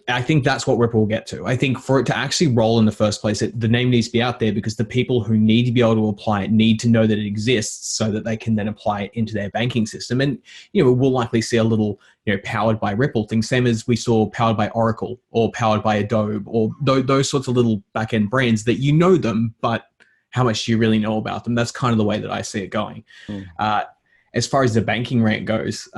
[SPEAKER 3] I think that's what Ripple will get to. I think for it to actually roll in the first place, the name needs to be out there because the people who need to be able to apply it need to know that it exists so that they can then apply it into their banking system. And, we'll likely see a little, powered by Ripple thing, same as we saw powered by Oracle or powered by Adobe or those sorts of little back-end brands that them, but how much do you really know about them? That's kind of the way that I see it going. As far as the banking rate goes,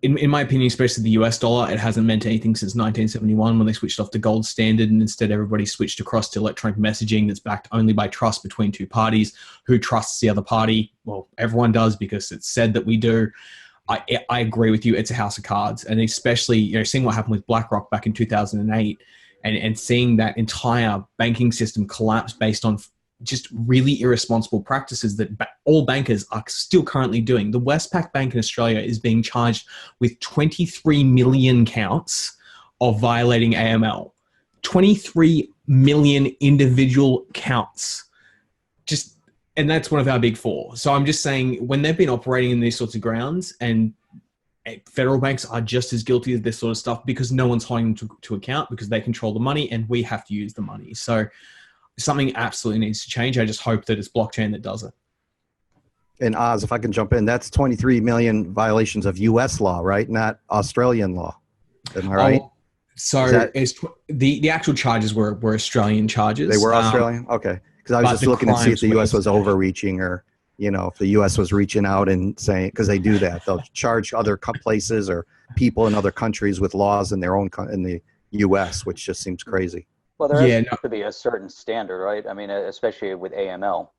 [SPEAKER 3] in my opinion, especially the US dollar, it hasn't meant anything since 1971 when they switched off the gold standard and instead everybody switched across to electronic messaging that's backed only by trust between two parties. Who trusts the other party? Well, everyone does because it's said that we do. I agree with you. It's a house of cards. And especially, seeing what happened with BlackRock back in 2008 and seeing that entire banking system collapse based on just really irresponsible practices that all bankers are still currently doing. The Westpac Bank in Australia is being charged with 23 million counts of violating AML. 23 million individual counts. And that's one of our big four. So I'm just saying when they've been operating in these sorts of grounds and federal banks are just as guilty of this sort of stuff because no one's holding them to account because they control the money and we have to use the money. So something absolutely needs to change. I just hope that it's blockchain that does it.
[SPEAKER 4] And Oz, if I can jump in, that's 23 million violations of U.S. law, right? Not Australian law. Am I right?
[SPEAKER 3] So the actual charges were Australian charges.
[SPEAKER 4] They were Australian? Okay. Because I was just looking to see if the U.S. was overreaching, or, you know, if the U.S. was reaching out and saying, because they do that. They'll charge other places or people in other countries with laws in their own, in the U.S., which just seems crazy.
[SPEAKER 5] Well, there has to be a certain standard, right? I mean, especially with AML.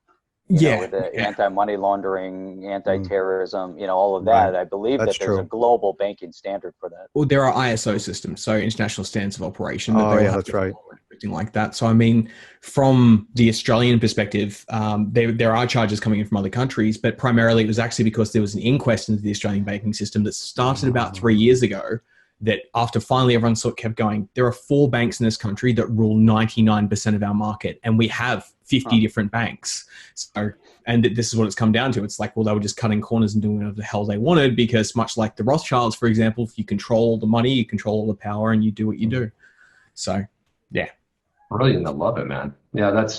[SPEAKER 5] You know, with the anti-money laundering, anti-terrorism, you know, all of that. I believe that there's a global banking standard for that.
[SPEAKER 3] Well, there are ISO systems, so International Standards of Operation.
[SPEAKER 4] That's right.
[SPEAKER 3] Everything like that. So, I mean, from the Australian perspective, there are charges coming in from other countries, but primarily it was actually because there was an inquest into the Australian banking system that started about 3 years ago. That after finally everyone sort of kept going, there are 4 banks in this country that rule 99% of our market, and we have 50 different banks. So, and this is what it's come down to. It's like, well, they were just cutting corners and doing whatever the hell they wanted, because much like the Rothschilds, for example, if you control all the money, you control all the power, and you do what you do. So, yeah.
[SPEAKER 2] Brilliant. I love it, man. Yeah, that's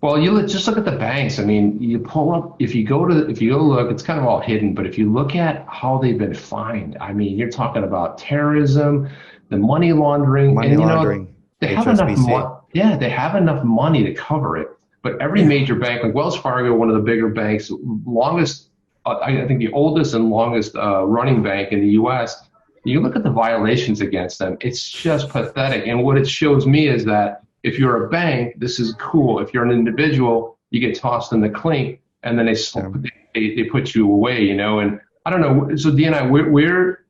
[SPEAKER 2] well, just look at the banks. I mean, you pull up, if you go look, it's kind of all hidden, but if you look at how they've been fined, I mean, you're talking about terrorism, the money laundering, and you know, they have enough money. Yeah, they have enough money to cover it. But every major bank, like Wells Fargo, one of the bigger banks, longest, I think the oldest and longest running bank in the U.S., you look at the violations against them, it's just pathetic. And what it shows me is that if you're a bank, this is cool. If you're an individual, you get tossed in the clink, and then they put you away, you know. And I don't know. So DNI, where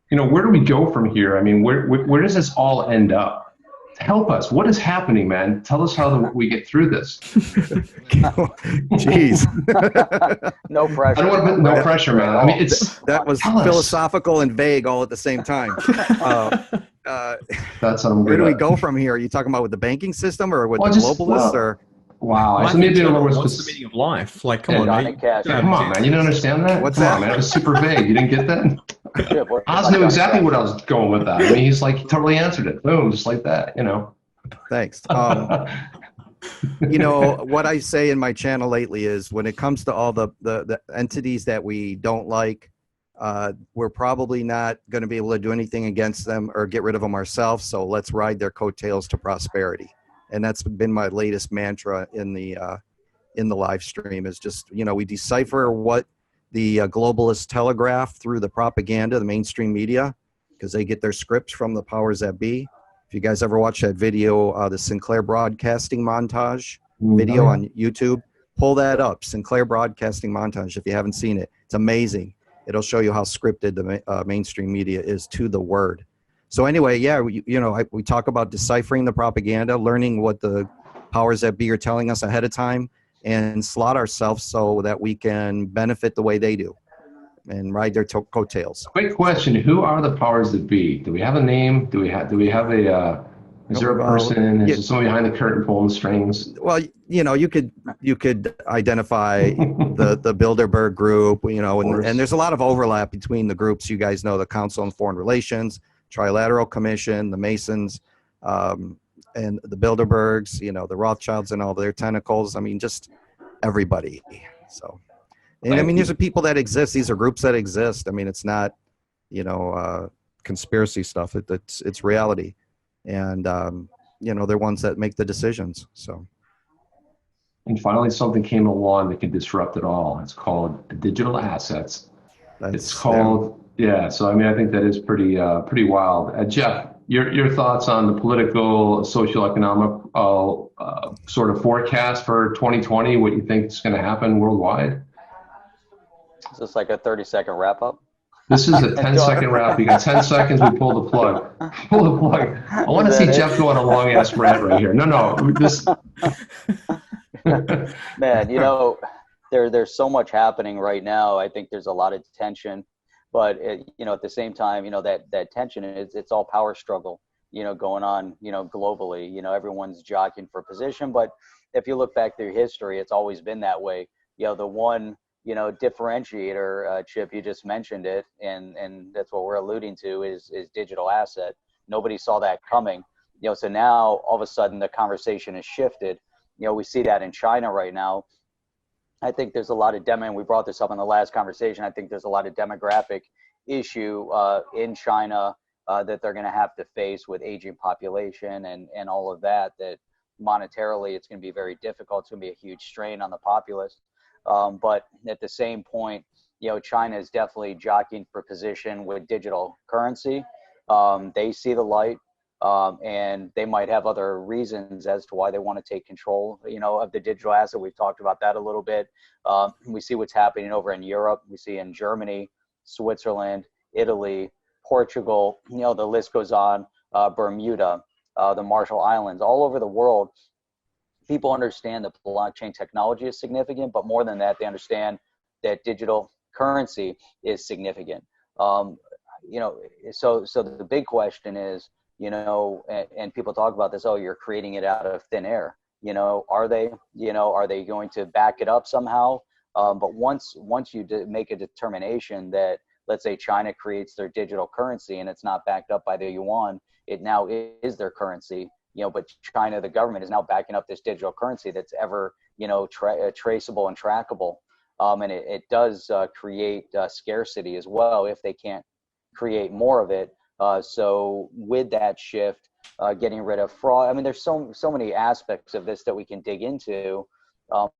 [SPEAKER 2] do we go from here? I mean, where does this all end up? Help us. What is happening, man? Tell us how we get through this.
[SPEAKER 4] Jeez.
[SPEAKER 5] No pressure.
[SPEAKER 2] I don't want to put no pressure, man. I mean,
[SPEAKER 4] that was philosophical and vague all at the same time.
[SPEAKER 2] That's what I'm
[SPEAKER 4] where do we go from here? Are you talking about with the banking system or with the globalists? Or
[SPEAKER 2] wow, so maybe a little more
[SPEAKER 3] what's the meaning of life? Like, come on, man.
[SPEAKER 2] Come on, man. You don't understand that?
[SPEAKER 4] What's
[SPEAKER 2] come
[SPEAKER 4] that?
[SPEAKER 2] on, man. It was super vague. You didn't get that? Oz knew exactly what I was going with that. I mean, he's like, he totally answered it. Boom, just like that, you know.
[SPEAKER 4] Thanks. You know, what I say in my channel lately is when it comes to all the entities that we don't like, we're probably not going to be able to do anything against them or get rid of them ourselves. So let's ride their coattails to prosperity. And that's been my latest mantra in the live stream, is just, you know, we decipher what the globalists telegraph through the propaganda, the mainstream media, because they get their scripts from the powers that be. If you guys ever watch that video, the Sinclair Broadcasting Montage video on YouTube, pull that up, Sinclair Broadcasting Montage, if you haven't seen it. It's amazing. It'll show you how scripted the mainstream media is to the word. So anyway, yeah, we talk about deciphering the propaganda, learning what the powers that be are telling us ahead of time, and slot ourselves so that we can benefit the way they do and ride their coattails.
[SPEAKER 2] Quick question: who are the powers that be? Do we have a name? Do we have a? Is there a person? Is there someone behind the curtain pulling the strings?
[SPEAKER 4] Well, you know, you could identify the Bilderberg group, you know, and there's a lot of overlap between the groups. You guys know the Council on Foreign Relations, Trilateral Commission, the Masons, and the Bilderbergs, you know, the Rothschilds and all their tentacles. I mean, just everybody. So, and I mean, these are people that exist. These are groups that exist. I mean, it's not, you know, conspiracy stuff. It's reality. And, you know, they're ones that make the decisions. So.
[SPEAKER 2] And finally, something came along that can disrupt it all. It's called digital assets. It's called, So, I mean, I think that is pretty wild. Jeff, your thoughts on the political, social-economic sort of forecast for 2020, what you think is going to happen worldwide?
[SPEAKER 5] Is this like a 30-second wrap-up?
[SPEAKER 2] This is a 10-second wrap. You got 10 seconds, we pull the plug. Pull the plug. I want to see Jeff go on a long-ass rant right here. No, this...
[SPEAKER 5] Man, you know, there's so much happening right now. I think there's a lot of tension. But, you know, at the same time, you know, that tension it's all power struggle, you know, going on, you know, globally. You know, everyone's jockeying for position. But if you look back through history, it's always been that way. You know, the one, you know, differentiator, Chip, you just mentioned it, and that's what we're alluding to is digital asset. Nobody saw that coming. You know, so now all of a sudden the conversation has shifted. You know, we see that in China right now. I think there's a lot of and we brought this up in the last conversation. I think there's a lot of demographic issue in China that they're going to have to face with aging population and all of that, that monetarily it's going to be very difficult. It's going to be a huge strain on the populace. But at the same point, China is definitely jockeying for position with digital currency. They see the light, and they might have other reasons as to why they want to take control, of the digital asset. We've talked about that a little bit. We see what's happening over in Europe. We see in Germany, Switzerland, Italy, Portugal, the list goes on, Bermuda, the Marshall Islands, all over the world. People understand that blockchain technology is significant, but more than that, they understand that digital currency is significant. So the big question is, and people talk about this, oh, you're creating it out of thin air. Are they going to back it up somehow? But once you make a determination that, let's say China creates their digital currency and it's not backed up by the yuan, it now is their currency, but China, the government, is now backing up this digital currency that's ever, traceable and trackable. And it does create scarcity as well if they can't create more of it. So with that shift, getting rid of fraud, I mean, there's so many aspects of this that we can dig into,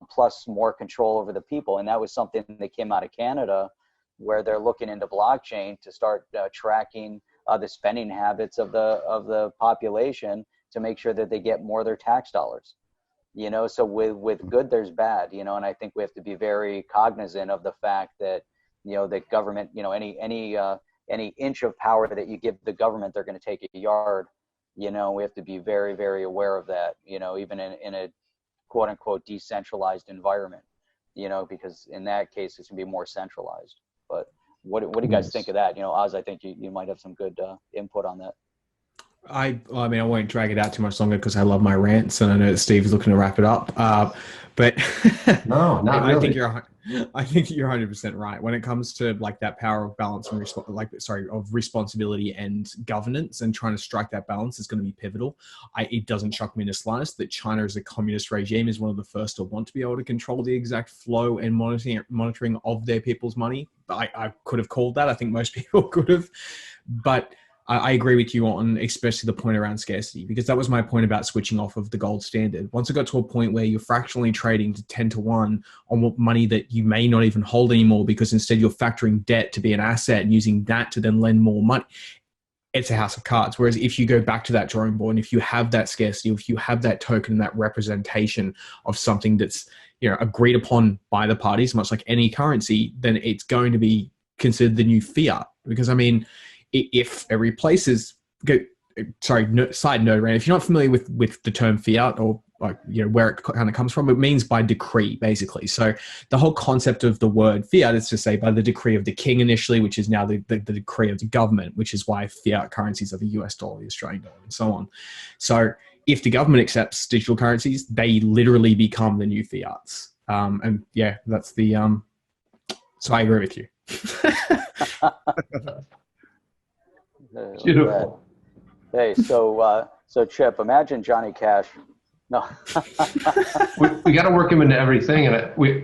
[SPEAKER 5] plus more control over the people. And that was something that came out of Canada, where they're looking into blockchain to start tracking the spending habits of the population to make sure that they get more of their tax dollars. So with good, there's bad, and I think we have to be very cognizant of the fact that, the government, any inch of power that you give the government, they're going to take a yard. We have to be very, very aware of that, even in a quote unquote decentralized environment, because in that case, it's going to be more centralized. But what do you guys think of that? Oz, I think you might have some good input on that.
[SPEAKER 3] I won't drag it out too much longer because I love my rants, and I know that Steve's looking to wrap it up. But
[SPEAKER 2] no, not really.
[SPEAKER 3] I think you're 100% right when it comes to like that power of balance and of responsibility and governance, and trying to strike that balance is going to be pivotal. It doesn't shock me in the slightest that China, as a communist regime, is one of the first to want to be able to control the exact flow and monitoring of their people's money. I could have called that. I think most people could have, but I agree with you on especially the point around scarcity, because that was my point about switching off of the gold standard. Once it got to a point where you're fractionally trading to 10 to 1 on what money that you may not even hold anymore, because instead you're factoring debt to be an asset and using that to then lend more money, it's a house of cards. Whereas if you go back to that drawing board, and if you have that scarcity, if you have that token and that representation of something that's agreed upon by the parties, much like any currency, then it's going to be considered the new fiat. Because if it replaces, side note, Rand, if you're not familiar with the term fiat, or where it kind of comes from, it means by decree, basically. So the whole concept of the word fiat is to say by the decree of the king initially, which is now the decree of the government, which is why fiat currencies are the US dollar, the Australian dollar, and so on. So if the government accepts digital currencies, they literally become the new fiats. And yeah, that's the, so I agree with you.
[SPEAKER 2] Beautiful.
[SPEAKER 5] Hey, so Chip, imagine Johnny Cash. No,
[SPEAKER 2] we got to work him into everything, and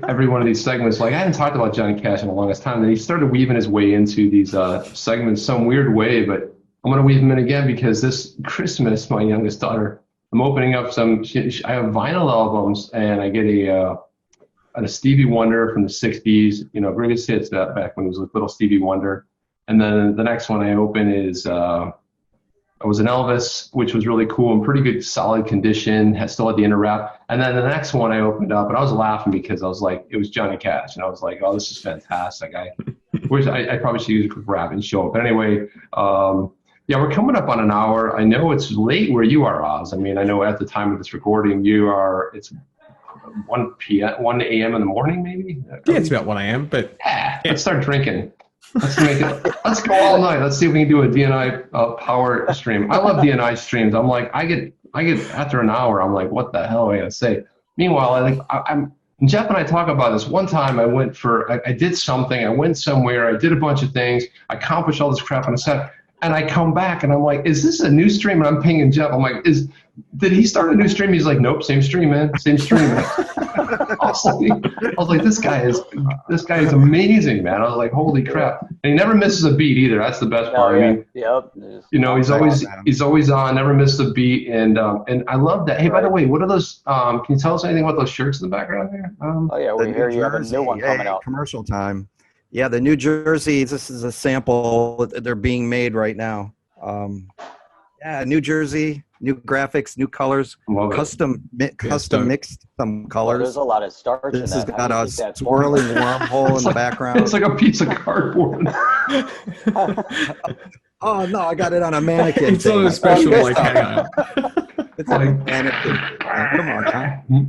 [SPEAKER 2] every one of these segments. Like, I hadn't talked about Johnny Cash in the longest time, and he started weaving his way into these segments some weird way. But I'm going to weave him in again because this Christmas, my youngest daughter, I'm opening up some. I have vinyl albums, and I get a Stevie Wonder from the '60s. Greatest hits back when he was a little Stevie Wonder. And then the next one I open is it was an Elvis, which was really cool and pretty good, solid condition. Still had the inner wrap. And then the next one I opened up, and I was laughing because I was like, it was Johnny Cash, and I was like, oh, this is fantastic. I probably should use a quick wrap and show it. But anyway, we're coming up on an hour. I know it's late where you are, Oz. I know at the time of this recording, it's 1 a.m. in the morning, maybe.
[SPEAKER 3] Yeah, it's about 1 a.m. But
[SPEAKER 2] let's start drinking. Let's go all night. Let's see if we can do a DNI power stream. I love DNI streams. I'm like, I get after an hour, I'm like, what the hell am I gonna say? Meanwhile, Jeff and I talk about this. One time I did something, I went somewhere, I did a bunch of things, I accomplished all this crap on a set, and I come back and I'm like, is this a new stream? And I'm pinging Jeff. I'm like, did he start a new stream? He's like, nope, same stream, man. Same stream. Man. was like, this guy is amazing, man. I was like, holy crap! And he never misses a beat either. That's the best part. I mean,
[SPEAKER 5] yep.
[SPEAKER 2] you know, he's always on, never missed a beat, and I love that. Hey, by the way, what are those? Can you tell us anything about those shirts in the background there?
[SPEAKER 5] Oh yeah, we hear you have a new one coming out.
[SPEAKER 4] Commercial time. Yeah, the New Jersey. This is a sample. They're being made right now. Yeah, New Jersey, new graphics, new colors, custom mixed some colors.
[SPEAKER 5] There's a lot of starch in that.
[SPEAKER 4] This has got a swirling wormhole in the background.
[SPEAKER 2] It's like a piece of cardboard.
[SPEAKER 4] Oh no, I got it on a mannequin.
[SPEAKER 3] It's on a special like hangout.
[SPEAKER 4] It's like a mannequin.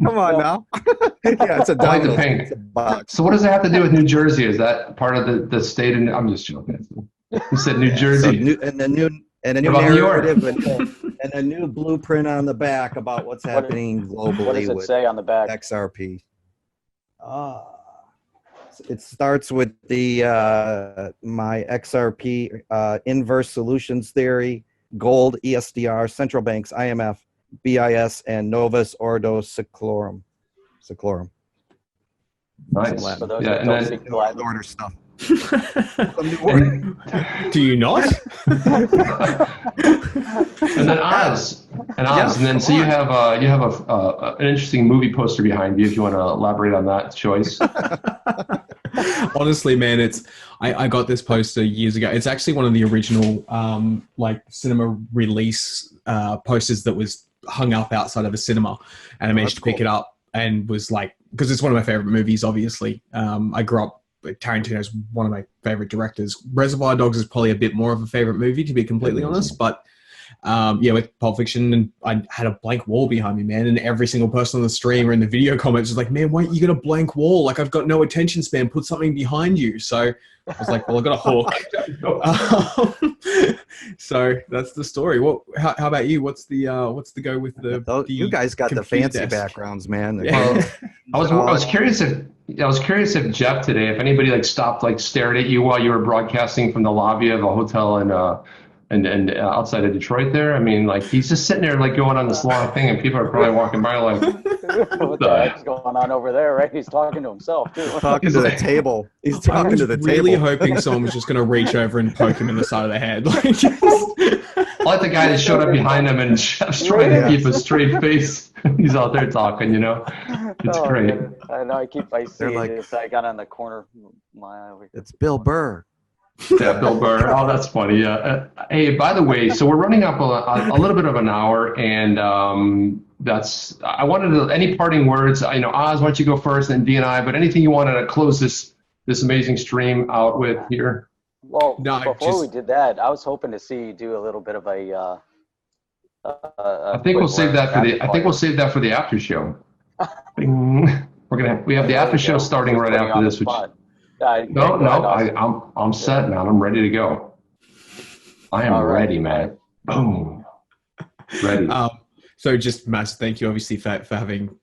[SPEAKER 4] Come on now. Yeah, it's a diamond. It's a box.
[SPEAKER 2] So what does it have to do with New Jersey? Is that part of the state? And I'm just joking. You said New Jersey.
[SPEAKER 4] So and a new narrative and a new blueprint on the back about what's happening globally.
[SPEAKER 5] What does it say on the back?
[SPEAKER 4] XRP. It starts with the my XRP inverse solutions theory, gold, ESDR, central banks, IMF, BIS, and Novus Ordo Seclorum.
[SPEAKER 2] Nice.
[SPEAKER 5] For those
[SPEAKER 2] Yeah,
[SPEAKER 5] that
[SPEAKER 2] and
[SPEAKER 5] don't
[SPEAKER 2] then
[SPEAKER 5] speak Latin.
[SPEAKER 4] Order stuff.
[SPEAKER 3] Do you not?
[SPEAKER 2] And then Oz, and then so you have an interesting movie poster behind you. If you want to elaborate on that choice.
[SPEAKER 3] Honestly, man, I got this poster years ago. It's actually one of the original like cinema release posters that was hung up outside of a cinema, and I managed to pick it up and was like, because it's one of my favorite movies. Obviously, I grew up. Tarantino's one of my favorite directors. Reservoir Dogs is probably a bit more of a favorite movie, to be completely honest. But yeah, with Pulp Fiction, and I had a blank wall behind me, man. And every single person on the stream or in the video comments was like, "Man, why you got a blank wall? Like, I've got no attention span. Put something behind you." So I was like, "Well, I got a hook." So that's the story. What? How about you? What's the go with the?
[SPEAKER 4] You guys got the fancy
[SPEAKER 3] desk
[SPEAKER 4] backgrounds, man.
[SPEAKER 3] Yeah.
[SPEAKER 2] I was curious if Jeff today, if anybody like stopped, like stared at you while you were broadcasting from the lobby of a hotel and outside of Detroit there. I mean, like, he's just sitting there like going on this long thing, and people are probably walking by like,
[SPEAKER 5] what the heck's going on over there, right? He's talking to himself too.
[SPEAKER 4] Talking to the table. He's talking to the table.
[SPEAKER 3] Really hoping someone was just going to reach over and poke him in the side of the head. Like, just...
[SPEAKER 2] like the guy that showed up behind him and Jeff's trying to keep a straight face. He's out there talking, you know. It's great.
[SPEAKER 5] Man. I know. I see
[SPEAKER 4] like,
[SPEAKER 5] this. I got on the corner of my eye.
[SPEAKER 4] It's Bill Burr.
[SPEAKER 2] Yeah, Bill Burr. Oh, that's funny. Yeah. Hey, by the way, so we're running up a little bit of an hour, and I wanted to, any parting words? I know, Oz, why don't you go first, then D and I. But anything you wanted to close this amazing stream out with here?
[SPEAKER 5] Well, before we did that, I was hoping to see you do a little bit of a.
[SPEAKER 2] I think we'll save that for the. I think we'll save that for the after show. We have the after show starting right after this. Which, I'm set, man. I'm ready to go. I am ready, man. Boom. Ready.
[SPEAKER 3] So just massive thank you, obviously, for having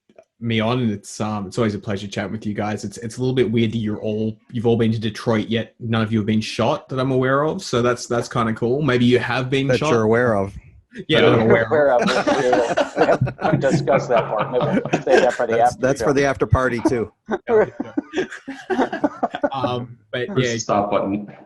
[SPEAKER 3] me on, and it's always a pleasure chatting with you guys. It's a little bit weird that you've all been to Detroit, yet none of you have been shot that I'm aware of. So that's kind of cool. Maybe you have been shot.
[SPEAKER 4] That you're aware of.
[SPEAKER 3] Yeah, I'm aware of.
[SPEAKER 5] We discussed that part. Maybe we'll save that for the after.
[SPEAKER 4] That's for the after party too.
[SPEAKER 3] But yeah,
[SPEAKER 2] stop button.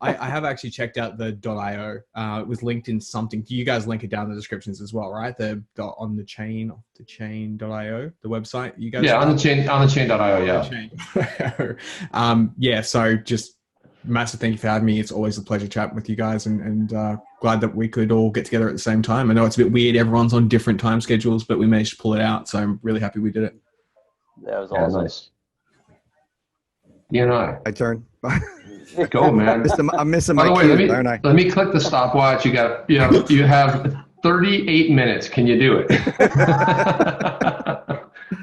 [SPEAKER 3] I have actually checked out the .io. It was linked in something. Do you guys link it down in the descriptions as well, right? On the chain, off the chain.io, the website. You guys.
[SPEAKER 2] Yeah, on the chain.io. Yeah.
[SPEAKER 3] Yeah. So just massive thank you for having me. It's always a pleasure chatting with you guys, and glad that we could all get together at the same time. I know it's a bit weird. Everyone's on different time schedules, but we managed to pull it out. So I'm really happy we did it.
[SPEAKER 5] That was awesome.
[SPEAKER 2] Nice. You and I.
[SPEAKER 4] My turn.
[SPEAKER 2] Go, man.
[SPEAKER 4] I'm missing my
[SPEAKER 2] cue,
[SPEAKER 4] aren't I?
[SPEAKER 2] Let me click the stopwatch. You have 38 minutes. Can you do it?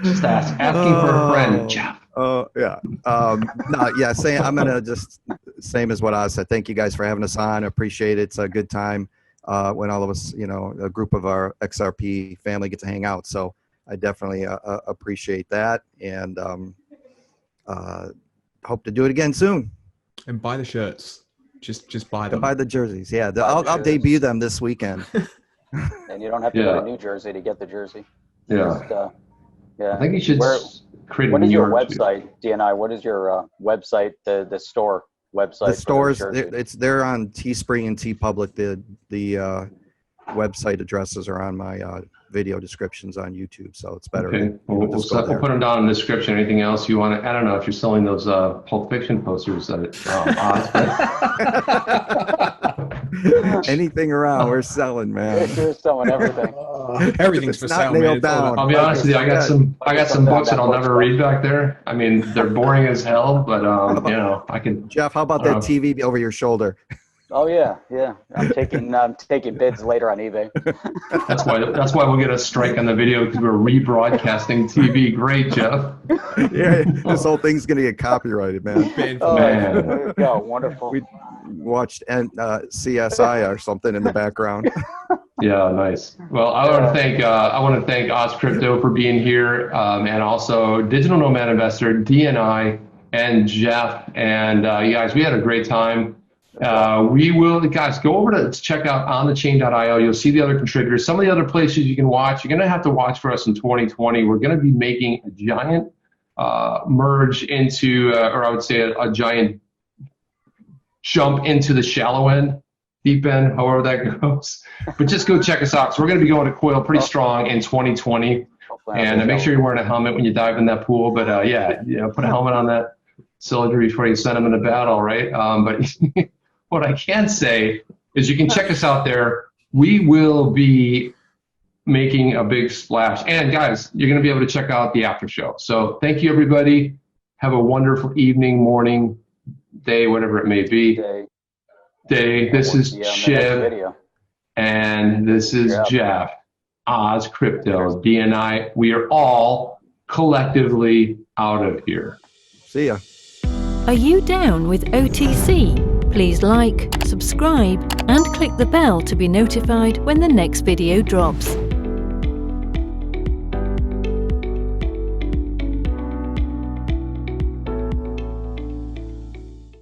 [SPEAKER 2] Just asking for a friend, Jeff.
[SPEAKER 4] Oh yeah. I'm gonna just same as what I said. Thank you guys for having us on. I appreciate it. It's a good time when all of us, a group of our XRP family get to hang out. So I definitely appreciate that, and hope to do it again soon.
[SPEAKER 3] And buy the shirts. Just buy them.
[SPEAKER 4] Buy the jerseys. Yeah, I'll debut them this weekend.
[SPEAKER 5] And you don't have to go to New Jersey to get the jersey.
[SPEAKER 2] Yeah.
[SPEAKER 5] Yeah.
[SPEAKER 2] I think you should. created
[SPEAKER 5] What is
[SPEAKER 2] New
[SPEAKER 5] your
[SPEAKER 2] York.
[SPEAKER 5] website, DNI? What is your website, the store website?
[SPEAKER 4] The stores,
[SPEAKER 5] for the jersey?
[SPEAKER 4] they're on Teespring and TeePublic. The website addresses are on my video descriptions on YouTube, so it's better.
[SPEAKER 2] Okay, we'll put them down in the description. Anything else you want to? I don't know if you're selling those Pulp Fiction posters at Oz, but
[SPEAKER 4] Anything around, we're selling, man.
[SPEAKER 5] You're selling everything.
[SPEAKER 3] Everything's for
[SPEAKER 4] It's
[SPEAKER 3] sale,
[SPEAKER 4] not nailed
[SPEAKER 3] man. It's all
[SPEAKER 4] down.
[SPEAKER 3] about-
[SPEAKER 2] I'll be honest with you. I got some books that I'll never read back there. I mean, they're boring as hell, but you know, I can.
[SPEAKER 4] Jeff, how about that TV over your shoulder?
[SPEAKER 5] Oh yeah. I'm taking bids later on eBay.
[SPEAKER 2] That's why we'll get a strike on the video, because we're rebroadcasting TV. Great, Jeff.
[SPEAKER 4] Yeah, this whole thing's gonna get copyrighted, man.
[SPEAKER 5] Oh,
[SPEAKER 2] Man.
[SPEAKER 5] there you go. Wonderful.
[SPEAKER 4] We watched CSI or something in the background.
[SPEAKER 2] Yeah, nice. Well, I want to thank Oz Crypto for being here, and also Digital Nomad Investor, DNI, and Jeff. And you guys, we had a great time. We will, guys, go over to check out onthechain.io. You'll see the other contributors, some of the other places you can watch. You're going to have to watch for us in 2020. We're going to be making a giant merge into, or I would say a giant jump into the shallow end, deep end, however that goes. But just go check us out. So we're going to be going to Coil pretty strong in 2020. And make sure you're wearing a helmet when you dive in that pool. But yeah, put a helmet on that cylinder before you send them into battle, right? But what I can say is you can check us out there. We will be making a big splash. And guys, you're going to be able to check out the after show. So thank you, everybody. Have a wonderful evening, morning, day, whatever it may be. Day. This is Shiv. And this is Jeff. Oz Crypto, DNI. We are all collectively out of here.
[SPEAKER 4] See ya.
[SPEAKER 1] Are you down with OTC? Please like, subscribe, and click the bell to be notified when the next video drops.